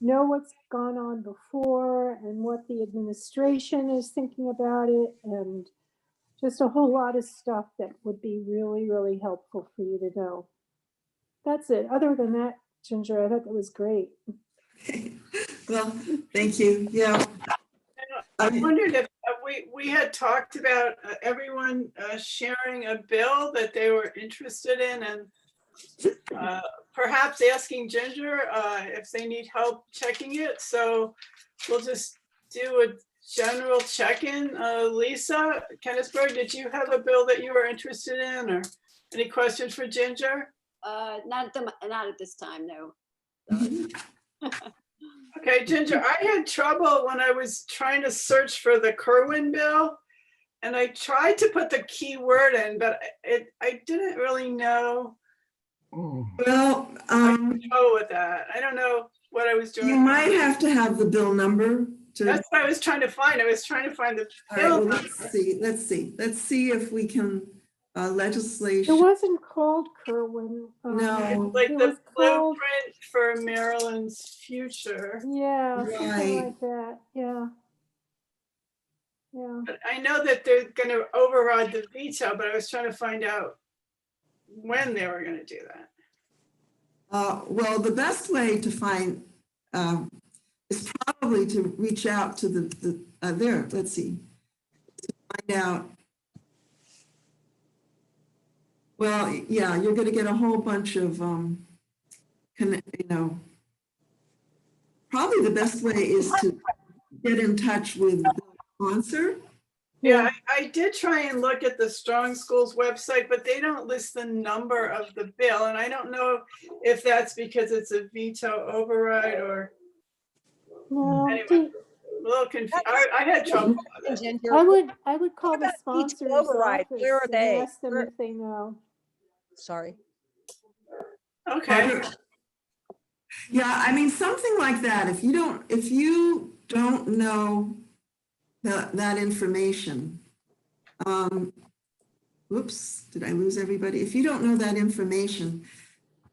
know what's gone on before and what the administration is thinking about it, and just a whole lot of stuff that would be really, really helpful for you to know. That's it. Other than that, Ginger, I thought that was great. Well, thank you. Yeah. I wondered if we had talked about everyone sharing a bill that they were interested in, and perhaps asking Ginger if they need help checking it. So we'll just do a general check-in. Lisa Kennisburg, did you have a bill that you were interested in, or any questions for Ginger? Not at this time, no. Okay, Ginger, I had trouble when I was trying to search for the Kerwin bill, and I tried to put the keyword in, but I didn't really know Well, how to go with that. I don't know what I was doing. you might have to have the bill number to. That's what I was trying to find. I was trying to find the All right, bill well, number. let's see if we can, It legislation. wasn't called Kerwin. No. Like It the was called, blueprint for Maryland's future. yeah, something Right. like that, yeah. Yeah, But I know that they're gonna override the veto, but I was trying to find out when they were gonna do that. Well, the best way to find is probably to reach out to there, let's see, to find out. Well, yeah, you're going to get a whole bunch of, probably the best way is to get in touch with the sponsor. Yeah, I did try and look at the Strong Schools website, but they don't list the number of the bill. And I don't know if that's because it's a veto override or no, anyway, a little confused. I had trouble with it. I would call the about veto sponsor's override? office Where are and they? ask them Where- if they know. Sorry. Okay, Yeah, I mean, something like that. If you don't know that information, whoops, did I lose everybody? If you don't know that information,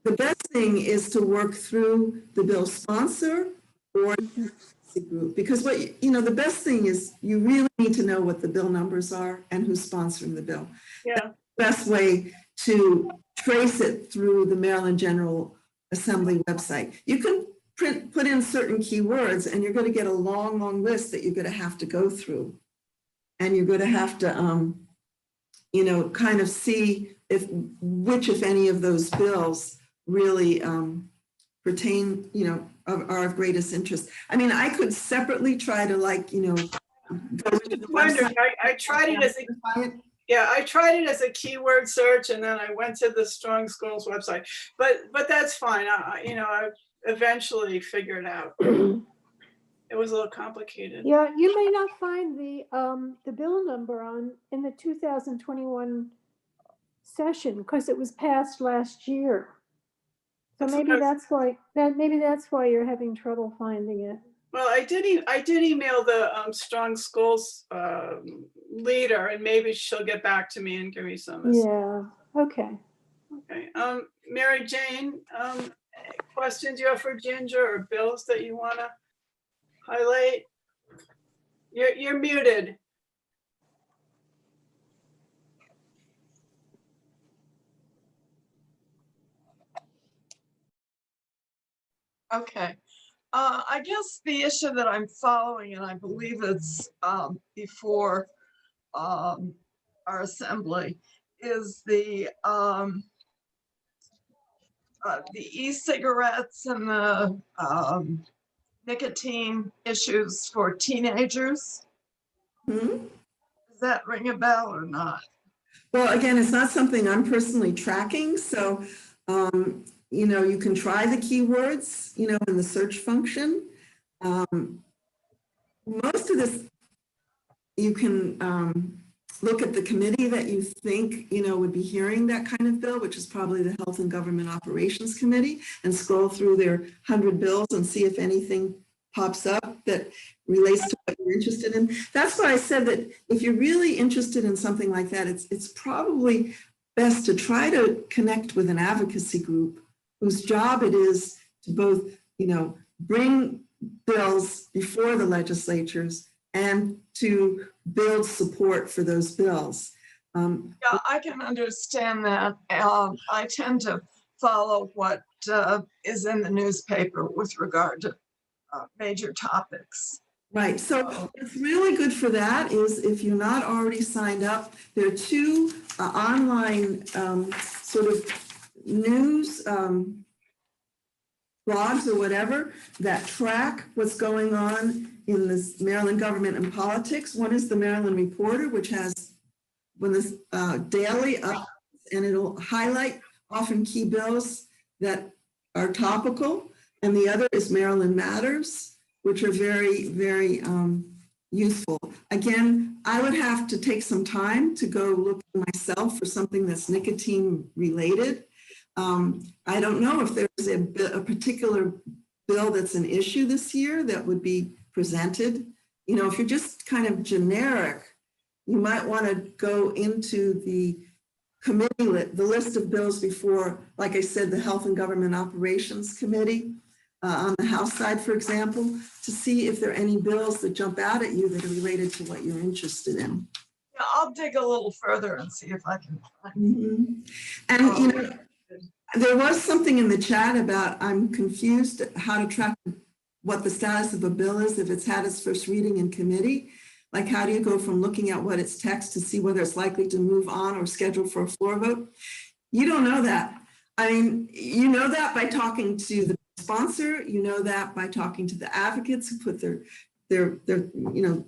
the best thing is to work through the bill sponsor or the group, because the best thing is you really need to know what the bill numbers are and who's sponsoring the bill. yeah, Best way to trace it through the Maryland General Assembly website. You can put in certain keywords and you're going to get a long, long list that you're going to have to go through. And you're going to have to, kind of see which, if any of those bills really pertain, are of greatest interest. I mean, I could separately try to go into the wondering, website. I tried it as I tried it as a keyword search, and then I went to the Strong Schools website. But that's fine. I eventually figured it out. It was a little complicated. Yeah, you may not find the bill number in the 2021 session because it was passed last year. So maybe that's why you're having trouble finding it. Well, I did email the Strong Schools leader, and maybe she'll get back to me and give me some. Yeah. Okay. Okay. Mary Jane, questions you have for Ginger or bills that you want to highlight? You're muted. Okay. I guess the issue that I'm following, and I believe it's before our assembly, is the e-cigarettes and the nicotine issues for teenagers. Hmm? Does that ring a bell or not? Well, again, it's not something I'm personally tracking. So, you can try the keywords, in the search function. Most of this, you can look at the committee that you think, would be hearing that kind of bill, which is probably the Health and Government Operations Committee, and scroll through their 100 bills and see if anything pops up that relates to what you're interested in. That's why I said that if you're really interested in something like that, it's probably best to try to connect with an advocacy group whose job it is to both, bring bills before the legislatures and to build support for those bills. Yeah, I can understand that. I tend to follow what is in the newspaper with regard to major topics. Right, so what's really good for that is if you're not already signed up, there are two online sort of news blogs or whatever that track what's going on in this Maryland government and politics. One is the Maryland Reporter, which has daily up, and it'll highlight often key bills that are topical. And the other is Maryland Matters, which are very, very useful. Again, I would have to take some time to go look myself for something that's nicotine related. I don't know if there's a particular bill that's an issue this year that would be presented. You know, if you're just kind of generic, you might want to go into the committee, the list of bills before, like I said, the Health and Government Operations Committee on the House side, for example, to see if there are any bills that jump out at you that are related to what you're interested in. Yeah, I'll dig a little further and see if I can find. And you know, there was something in the chat about I'm confused how to track what the status of a bill is if it's had its first reading in committee. Like, how do you go from looking at what its text to see whether it's likely to move on or scheduled for a floor vote? You don't know that. I mean, you know that by talking to the sponsor, you know that by talking to the advocates who put their you know,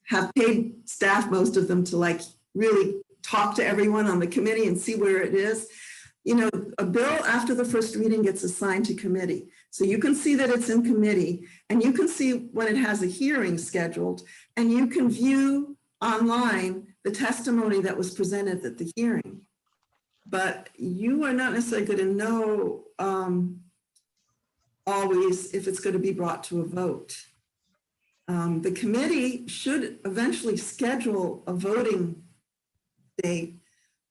have paid staff, most of them, to like really talk to everyone on the committee and see where it is. You know, a bill after the first reading gets assigned to committee. So you can see that it's in committee, and you can see when it has a hearing scheduled, and you can view online the testimony that was presented at the hearing. But you are not necessarily going to know always if it's going to be brought to a vote. The committee should eventually schedule a voting date,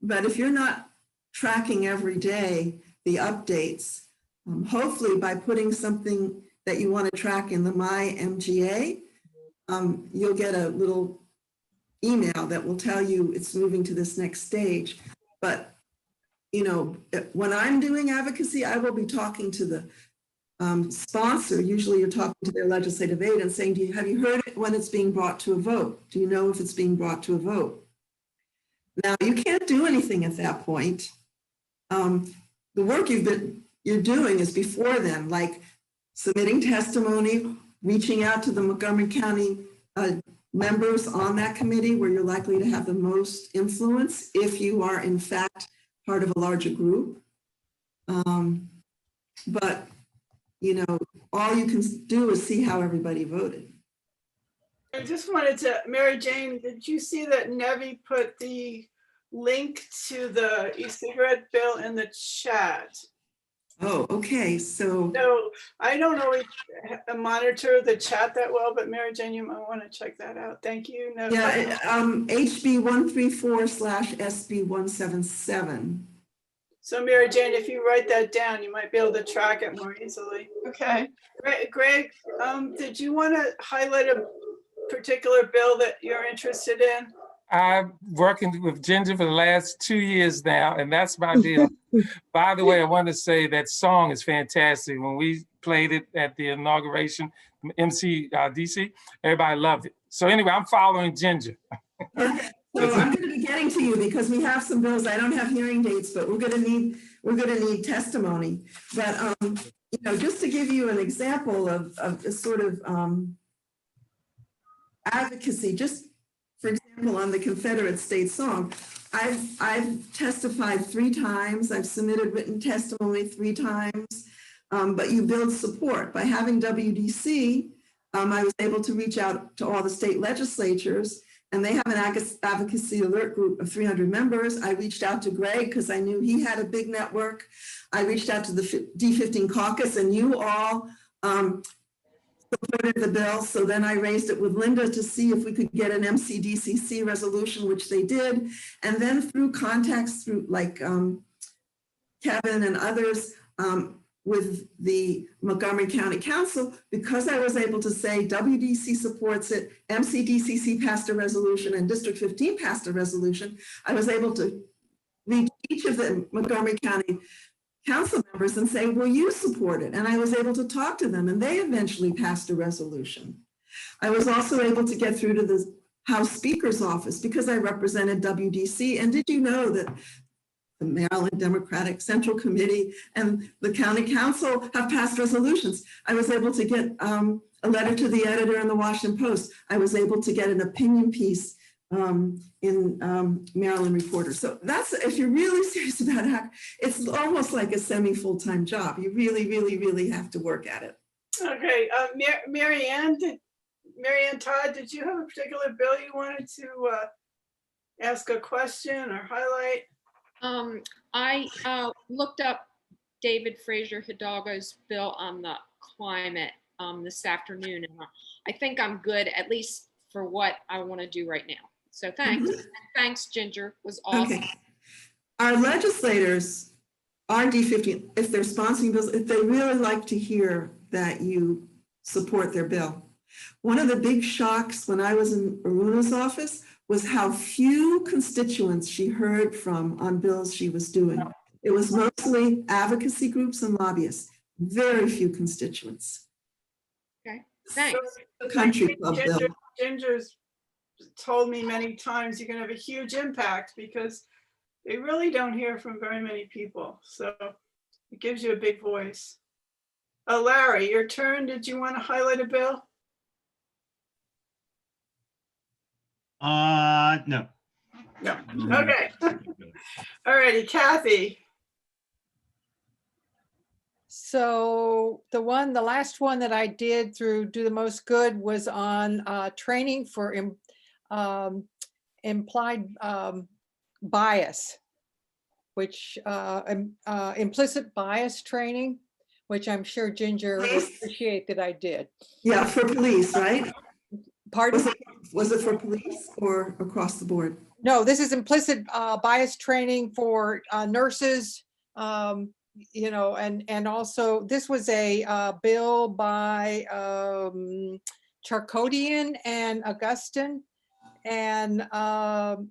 but if you're not tracking every day the updates, hopefully by putting something that you want to track in the My MGA, you'll get a little email that will tell you it's moving to this next stage. But you know, when I'm doing advocacy, I will be talking to the sponsor. Usually you're talking to their legislative aide and saying, have you heard it when it's being brought to a vote? Do you know if it's being brought to a vote? Now, you can't do anything at that point. The work you're doing is before then, like submitting testimony, reaching out to the Montgomery County members on that committee where you're likely to have the most influence if you are in fact part of a larger group. But you know, all you can do is see how everybody voted. I just wanted to, Mary Jane, did you see that Nevi put the link to the e-cigarette bill in the chat? Oh, okay. So I don't always monitor the chat that well, but Mary Jane, you might want to check that out. Thank you. No, yeah, HB 134/SB 177. So Mary Jane, if you write that down, you might be able to track it more easily. Okay. Greg, did you want to highlight a particular bill that you're interested in? I'm working with Ginger for the last 2 years now, and that's my deal. By the way, I want to say that song is fantastic. When we played it at the inauguration, DC, everybody loved it. So anyway, I'm following Ginger. So I'm going to be getting to you because we have some bills. I don't have hearing dates, but we're going to need testimony. But you know, just to give you an example of a sort of advocacy, just for example, on the Confederate States song, I've testified 3 times. I've submitted written testimony 3 times. But you build support by having WDC. I was able to reach out to all the state legislatures. And they have an advocacy alert group of 300 members. I reached out to Greg because I knew he had a big network. I reached out to the D15 Caucus, and you all supported the bill. So then I raised it with Linda to see if we could get an MCDCC resolution, which they did. And then through contacts through like Kevin and others, with the Montgomery County Council, because I was able to say WDC supports it, MCDCC passed a resolution, and District 15 passed a resolution, I was able to reach each of the Montgomery County Council members and say, will you support it? And I was able to talk to them, and they eventually passed a resolution. I was also able to get through to the House Speaker's office because I represented WDC. And did you know that the Maryland Democratic Central Committee and the County Council have passed resolutions? I was able to get a letter to the editor in the Washington Post. I was able to get an opinion piece in Maryland Reporter. So that's, if you're really serious about it, it's almost like a semi-full-time job. You really, really, really have to work at it. Okay, Mary Ann, Mary Ann Todd, did you have a particular bill you wanted to ask a question or highlight? I looked up David Fraser Hidalgo's bill on the climate this afternoon, and I think I'm good, at least for what I want to do right now. So thanks. Thanks, Ginger. It was awesome. Okay. Our legislators are D15, if they're sponsoring bills, if they really like to hear that you support their bill. One of the big shocks when I was in Aruna's office was how few constituents she heard from on bills she was doing. It was mostly advocacy groups and lobbyists, very few constituents. Okay, thanks. The country club bill. Ginger's told me many times you're going to have a huge impact because they really don't hear from very many people. So it gives you a big voice. Larry, your turn. Did you want to highlight a bill? No. No. Okay. All righty, Kathy. So the last one that I did through Do the Most Good was on training for implied bias, which implicit bias training, which I'm sure Ginger will appreciate that I did. Yeah, for police, right? Pardon? Was it for police or across the board? No, this is implicit bias training for nurses, you know, and also this was a bill by Charkodian and Augustin, and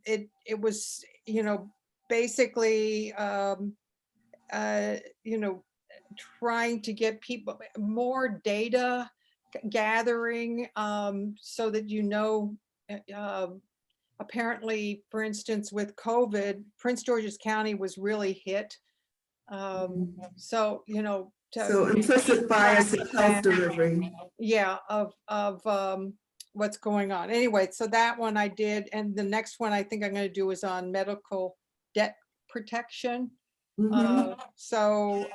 it was, you know, basically, you know, trying to get people more data gathering, so that, you know, apparently, for instance, with COVID, Prince George's County was really hit. So, you know, So implicit bias in health delivery. Yeah, of what's going on. Anyway, so that one I did, and the next one I think I'm going to do is on medical debt protection. So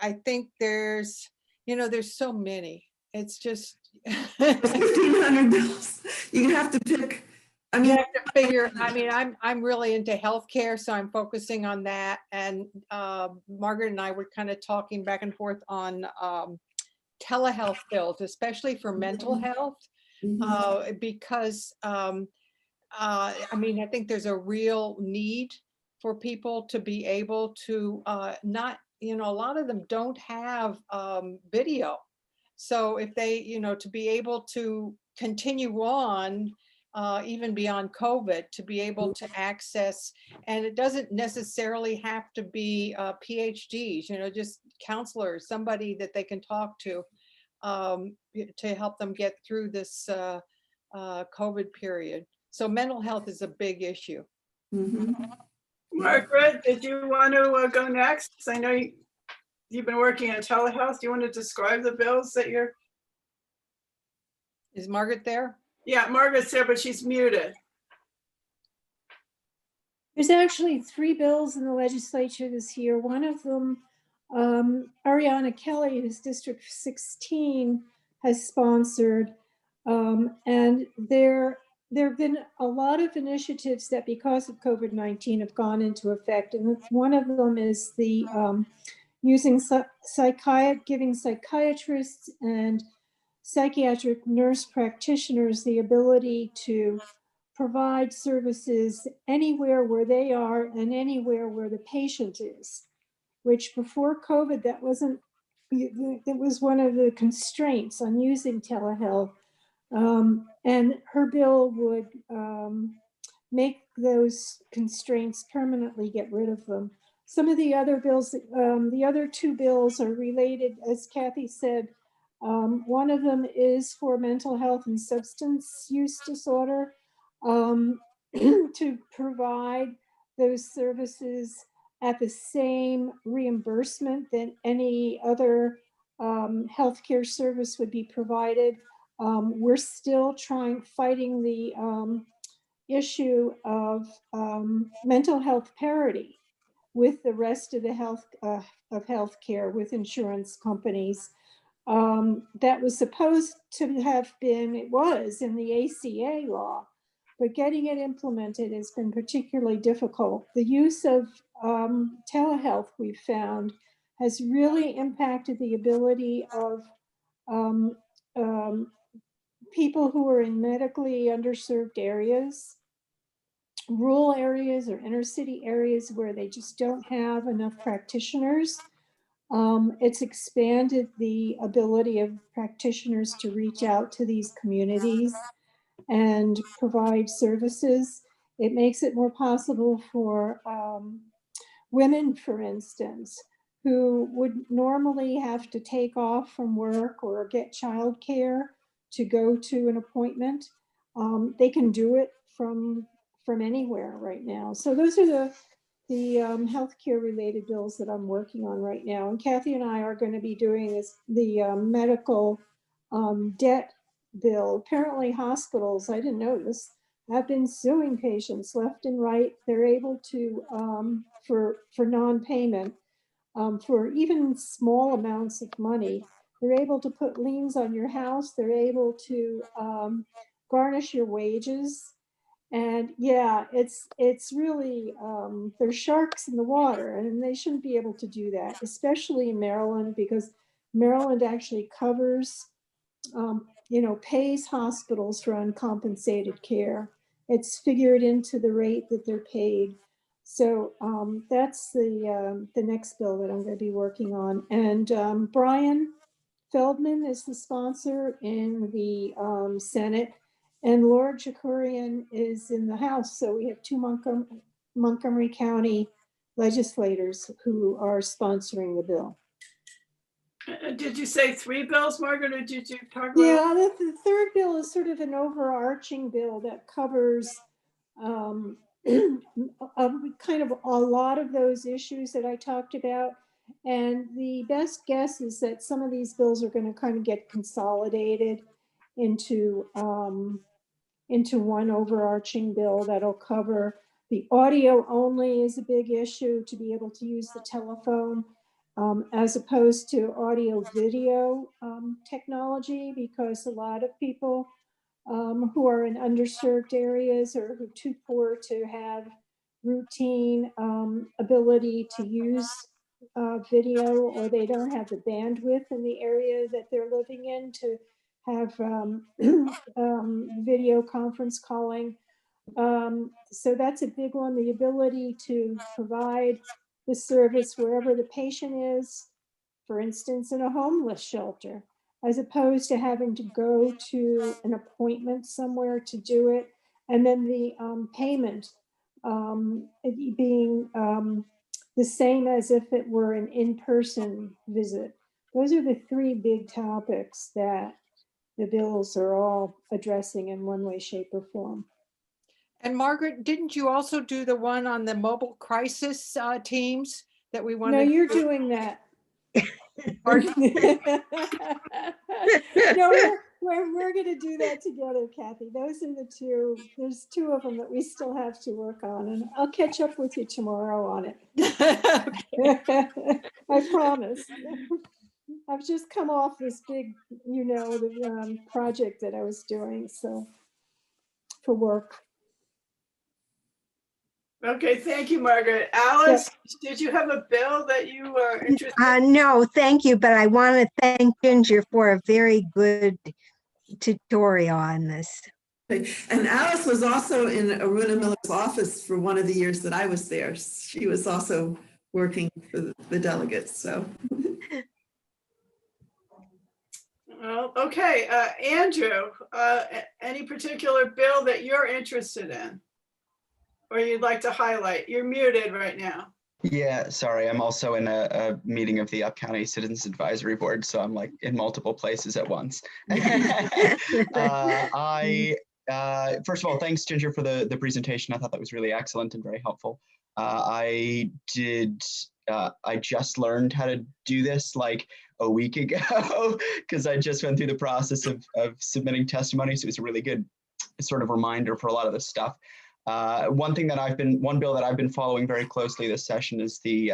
I think there's, you know, there's so many. It's just 1,500 bills. You have to pick. I mean, you have to figure. I mean, I'm really into healthcare, so I'm focusing on that. And Margaret and I were kind of talking back and forth on telehealth bills, especially for mental health, because I mean, I think there's a real need for people to be able to not, you know, a lot of them don't have video. So if they, you know, to be able to continue on, even beyond COVID, to be able to access, and it doesn't necessarily have to be PhDs, you know, just counselors, somebody that they can talk to help them get through this COVID period. So mental health is a big issue. Margaret, did you want to go next? I know you've been working on telehealth. Do you want to describe the bills that you're? Is Margaret there? Yeah, Margaret's there, but she's muted. There's actually 3 bills in the legislature this year. One of them, Ariana Kelly, who's District 16, has sponsored. And there have been a lot of initiatives that, because of COVID-19, have gone into effect. And one of them is the giving psychiatrists and psychiatric nurse practitioners the ability to provide services anywhere where they are and anywhere where the patient is, which before COVID, that was one of the constraints on using telehealth. And her bill would make those constraints permanently, get rid of them. Some of the other bills, the other 2 bills are related, as Kathy said. One of them is for mental health and substance use disorder, to provide those services at the same reimbursement that any other healthcare service would be provided. We're still fighting the issue of mental health parity with the rest of the healthcare with insurance companies. that was supposed to have been, it was in the ACA law, but getting it implemented has been particularly difficult. The use of telehealth, we've found, has really impacted the ability of people who are in medically underserved areas, rural areas or inner city areas where they just don't have enough practitioners. It's expanded the ability of practitioners to reach out to these communities and provide services. It makes it more possible for women, for instance, who would normally have to take off from work or get childcare to go to an appointment. They can do it from anywhere right now. So those are the healthcare related bills that I'm working on right now. And Kathy and I are going to be doing the medical debt bill. Apparently hospitals, I didn't know this, have been suing patients left and right. They're able to, for non-payment, for even small amounts of money, they're able to put liens on your house. They're able to garnish your wages. And yeah, it's really, there's sharks in the water, and they shouldn't be able to do that, especially in Maryland, because Maryland actually covers, pays hospitals for uncompensated care. It's figured into the rate that they're paid. So that's the next bill that I'm going to be working on. And Brian Feldman is the sponsor in the Senate, and Laura Jakurian is in the House. So we have two Montgomery County legislators who are sponsoring the bill. Did you say 3 bills, Margaret, or did you talk about? Yeah, the third bill is sort of an overarching bill that covers kind of a lot of those issues that I talked about. And the best guess is that some of these bills are going to kind of get consolidated into one overarching bill that'll cover the audio only is a big issue, to be able to use the telephone as opposed to audio video technology, because a lot of people who are in underserved areas or who are too poor to have routine ability to use video, or they don't have the bandwidth in the area that they're living in to have video conference calling. So that's a big one, the ability to provide the service wherever the patient is, for instance, in a homeless shelter, as opposed to having to go to an appointment somewhere to do it. And then the payment being the same as if it were an in-person visit. Those are the 3 big topics that the bills are all addressing in one way, shape, or form. And Margaret, didn't you also do the one on the mobile crisis teams that we wanted? No, you're doing that. No, we're going to do that together, Kathy. Those are the 2. There's 2 of them that we still have to work on, and I'll catch up with you tomorrow on it. I promise. I've just come off this big, the project that I was doing, so for work. Okay, thank you, Margaret. Alice, did you have a bill that you were interested in? No, thank you, but I want to thank Ginger for a very good tutorial on this. And Alice was also in Aruna Miller's office for one of the years that I was there. She was also working for the delegates, so. Well, okay, Andrew, any particular bill that you're interested in or you'd like to highlight? You're muted right now. Yeah, sorry, I'm also in a meeting of the Up County Citizens Advisory Board, so I'm like in multiple places at once. First of all, thanks, Ginger, for the presentation. I thought that was really excellent and very helpful. I just learned how to do this like a week ago because I just went through the process of submitting testimony. So it was a really good sort of reminder for a lot of this stuff. One bill that I've been following very closely this session is the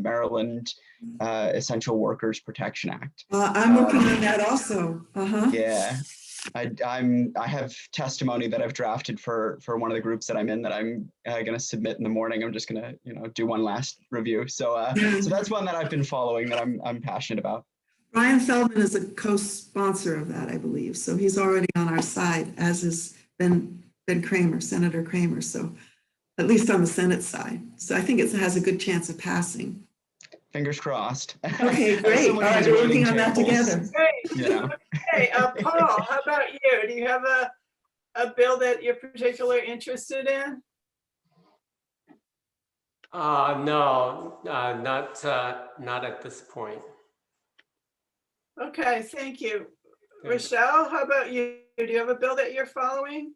Maryland Essential Workers Protection Act. I'm working on that also. Yeah, I have testimony that I've drafted for one of the groups that I'm in that I'm going to submit in the morning. I'm just going to do one last review. So so that's one that I've been following that I'm passionate about. Brian Feldman is a co-sponsor of that, I believe. So he's already on our side, as is Ben Kramer, Senator Kramer. So at least on the Senate side. So I think it has a good chance of passing. Fingers crossed. Okay, great. All right, we're working on that together. Great. Okay, Paul, how about you? Do you have a bill that you're particularly interested in? No, not at this point. Okay, thank you. Rochelle, how about you? Do you have a bill that you're following?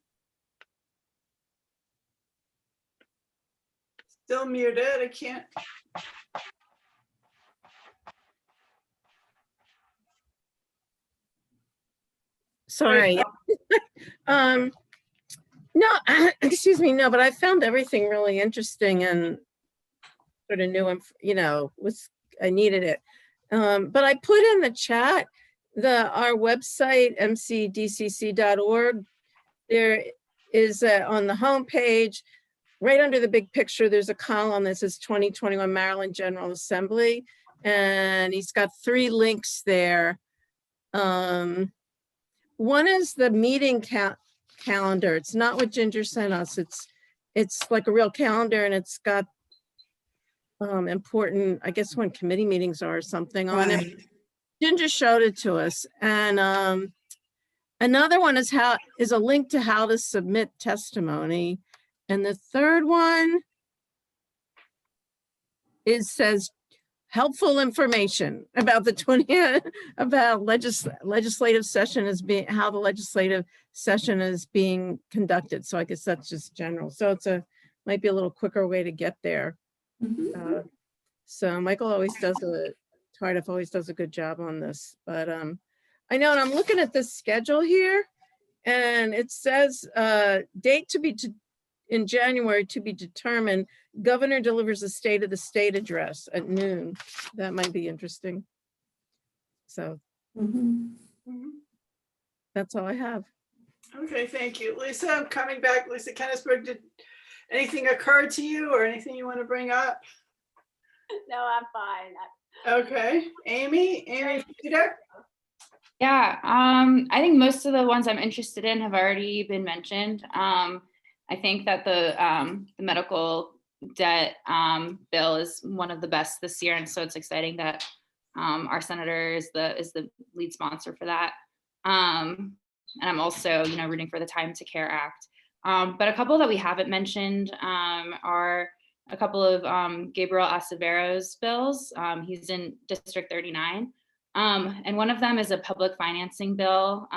Still muted, I can't. Sorry. No, excuse me, no, but I found everything really interesting and sort of new, I needed it. But I put in the chat our website, mcdcc.org. There is on the homepage, right under the big picture, there's a column that says 2021 Maryland General Assembly. And he's got 3 links there. One is the meeting calendar. It's not what Ginger sent us. It's like a real calendar, and it's got important, I guess, when committee meetings are or something on it. Ginger showed it to us. And another one is a link to how to submit testimony. And the third one says helpful information about about legislative session how the legislative session is being conducted. So I guess that's just general. So might be a little quicker way to get there. So Michael Tardif always does a good job on this, but I know, and I'm looking at this schedule here, and it says date in January to be determined. Governor delivers a State of the State address at noon. That might be interesting. So that's all I have. Okay, thank you. Lisa, I'm coming back. Lisa Kennisburg, did anything occur to you or anything you want to bring up? No, I'm fine. Okay, Amy Peter? Yeah, I think most of the ones I'm interested in have already been mentioned. I think that the medical debt bill is one of the best this year, and so it's exciting that our senator is the lead sponsor for that. And I'm also, rooting for the Time to Care Act. But a couple that we haven't mentioned are a couple of Gabriel Acevero's bills. He's in District 39. And one of them is a public financing bill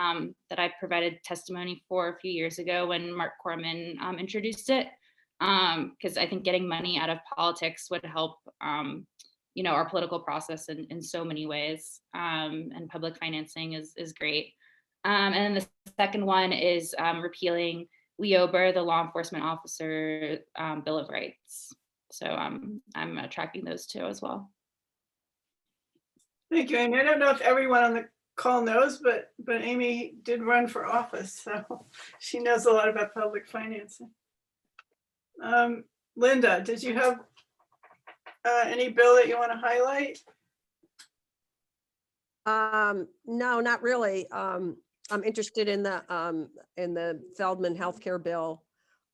that I provided testimony for a few years ago when Mark Corman introduced it, because I think getting money out of politics would help, our political process in so many ways. And public financing is great. And then the second one is repealing Lee Ober, the Law Enforcement Officer Bill of Rights. So I'm tracking those two as well. Thank you, Amy. I don't know if everyone on the call knows, but Amy did run for office, so she knows a lot about public financing. Linda, did you have any bill that you want to highlight? No, not really. I'm interested in the Feldman healthcare bill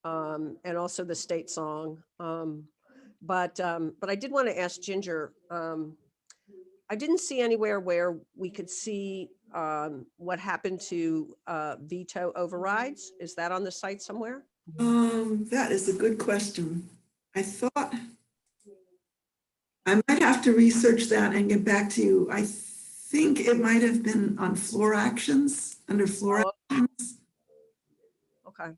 and also the state song. But I did want to ask Ginger. I didn't see anywhere where we could see what happened to veto overrides. Is that on the site somewhere? That is a good question. I thought I might have to research that and get back to you. I think it might have been on floor actions, under floor actions. Okay.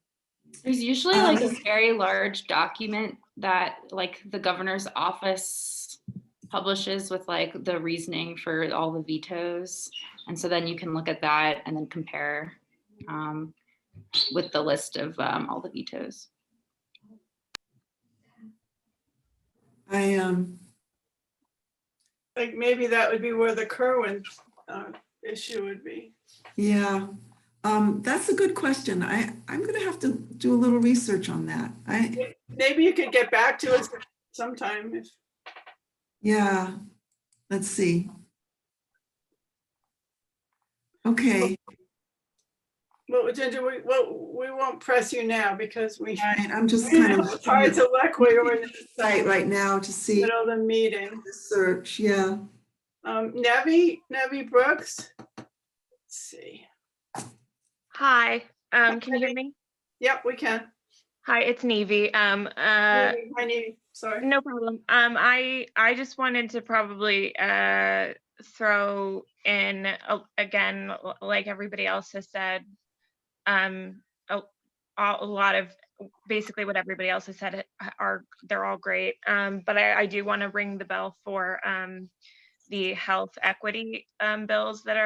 There's usually like a very large document that like the governor's office publishes with like the reasoning for all the vetoes. And so then you can look at that and then compare. with the list of all the vetoes. Like maybe that would be where the Kerwin issue would be. Yeah, that's a good question. I'm gonna have to do a little research on that. Maybe you could get back to us sometime if. Yeah, let's see. Okay. Well, Ginger, we won't press you now because we. Right, I'm just kind of. It's hard to look where you're in the site right now to see. middle of the meeting. The search, yeah. Nevi Brooks. Let's see. Hi, can you hear me? Yep, we can. Hi, it's Nevi. Hi, Nevi. Sorry. No problem. I just wanted to probably throw in again, like everybody else has said, a lot of basically what everybody else has said they're all great. But I do want to ring the bell for the health equity bills that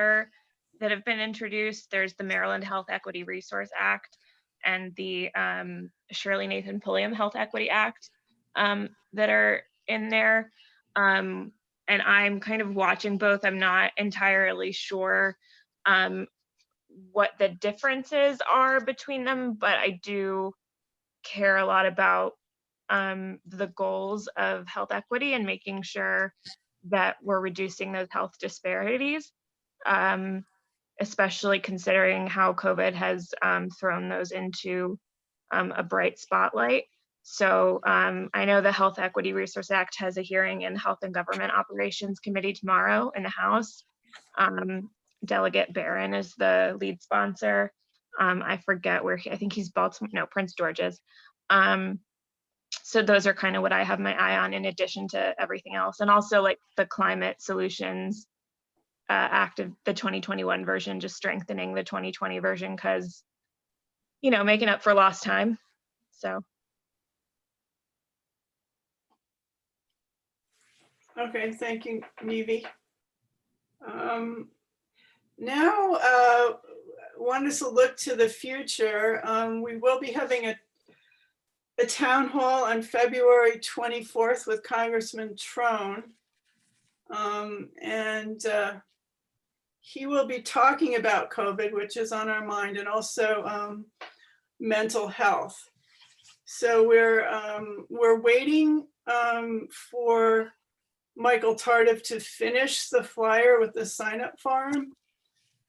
have been introduced. There's the Maryland Health Equity Resource Act and the Shirley Nathan Pulliam Health Equity Act that are in there. And I'm kind of watching both. I'm not entirely sure what the differences are between them, but I do care a lot about the goals of health equity and making sure that we're reducing those health disparities, especially considering how COVID has thrown those into a bright spotlight. So I know the Health Equity Resource Act has a hearing in Health and Government Operations Committee tomorrow in the House. Delegate Barron is the lead sponsor. I forget where I think he's Baltimore, no, Prince George's. So those are kind of what I have my eye on in addition to everything else. And also like the Climate Solutions Act of the 2021 version, just strengthening the 2020 version because, you know, making up for lost time. So. Okay, thank you, Nevi. Now, want us to look to the future. We will be having a town hall on February 24th with Congressman Trone. And he will be talking about COVID, which is on our mind, and also mental health. So we're waiting for Michael Tardif to finish the flyer with the sign-up form.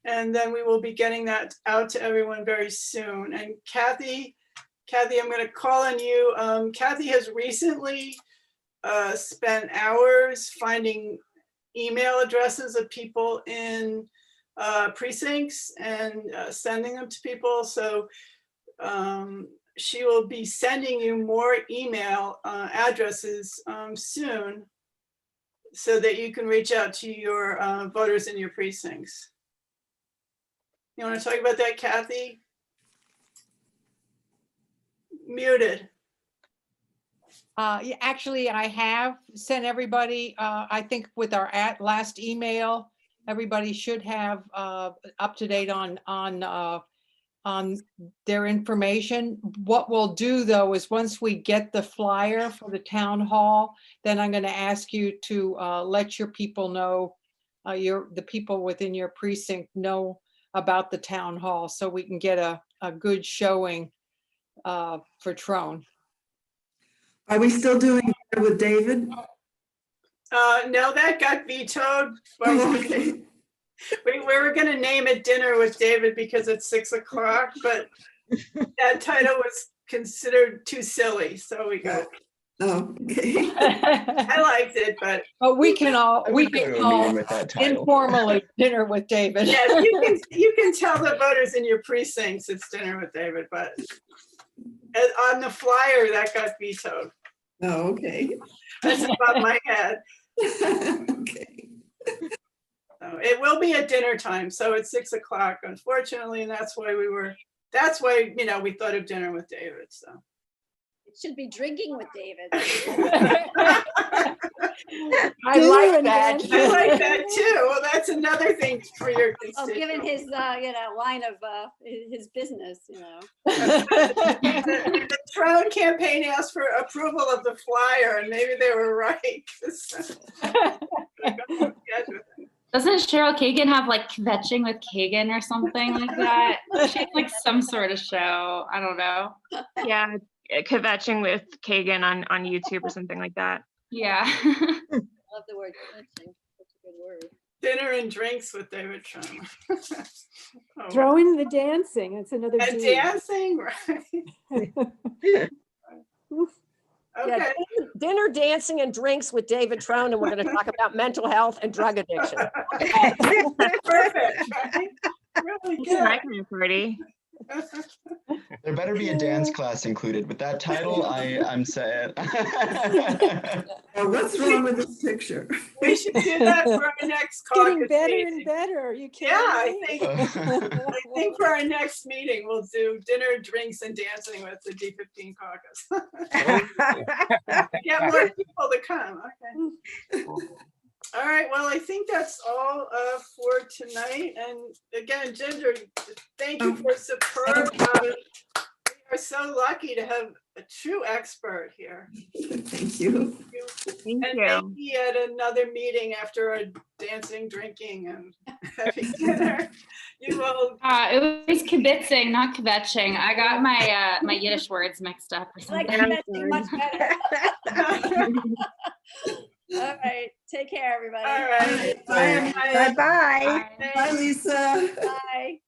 And then we will be getting that out to everyone very soon. And Kathy, I'm going to call on you. Kathy has recently spent hours finding email addresses of people in precincts and sending them to people. So she will be sending you more email addresses soon so that you can reach out to your voters in your precincts. You want to talk about that, Kathy? Muted. Yeah, actually, I have sent everybody, I think with our last email, everybody should have up to date on their information. What we'll do though is once we get the flyer for the town hall, then I'm going to ask you to let your people know, the people within your precinct know about the town hall so we can get a good showing for Trone. Are we still doing it with David? No, that got vetoed. Okay. We were going to name it Dinner with David because it's 6 o'clock, but that title was considered too silly, so we got. Oh, okay. I liked it, but we can all informally Dinner with David. Yes, you can tell the voters in your precincts it's Dinner with David, but on the flyer that got vetoed. Oh, okay. That's above my head. Okay. So it will be at dinner time, so it's 6 o'clock, unfortunately, and that's why we thought of Dinner with David. So should be drinking with David. I like that. I like that too. Well, that's another thing for your Oh, given constituents. his, line of, his business, The Trone campaign asked for approval of the flyer, and maybe they were right. 'cause Doesn't Cheryl Kagan have like Kvetching with Kagan or something like that? She has like some sort of show. I don't know. Yeah, kvetching with Kagan on YouTube or something like that. Yeah. Love the word kvetching. That's a good word. Dinner and drinks with David Trone. Oh, Throw in the dancing. It's another and D. dancing, right? Yeah, Okay. dinner, dancing, and drinks with David Trone, and we're going to talk about mental health and drug addiction. Perfect, right? Really It's good. my kind of party. There better be a dance class included. With that title, I'm sad. What's wrong with this picture? We should do that for our next caucus Getting better meeting. and better. Are you kidding Yeah, me? I think for our next meeting, we'll do dinner, drinks, and dancing with the D15 caucus. Get more people to come, okay. All right, well, I think that's all for tonight. And again, Ginger, thank you for superb. We are so lucky to have a true expert here. Thank you. Thank And you. maybe at another meeting after our dancing, drinking, and having dinner, you will. It was kibitzing, not kvetching. I got my my Yiddish words mixed up or I like something. kvetching much better. All right. Take care, everybody. All right. Bye. Bye. Bye-bye. Bye, Lisa. Bye.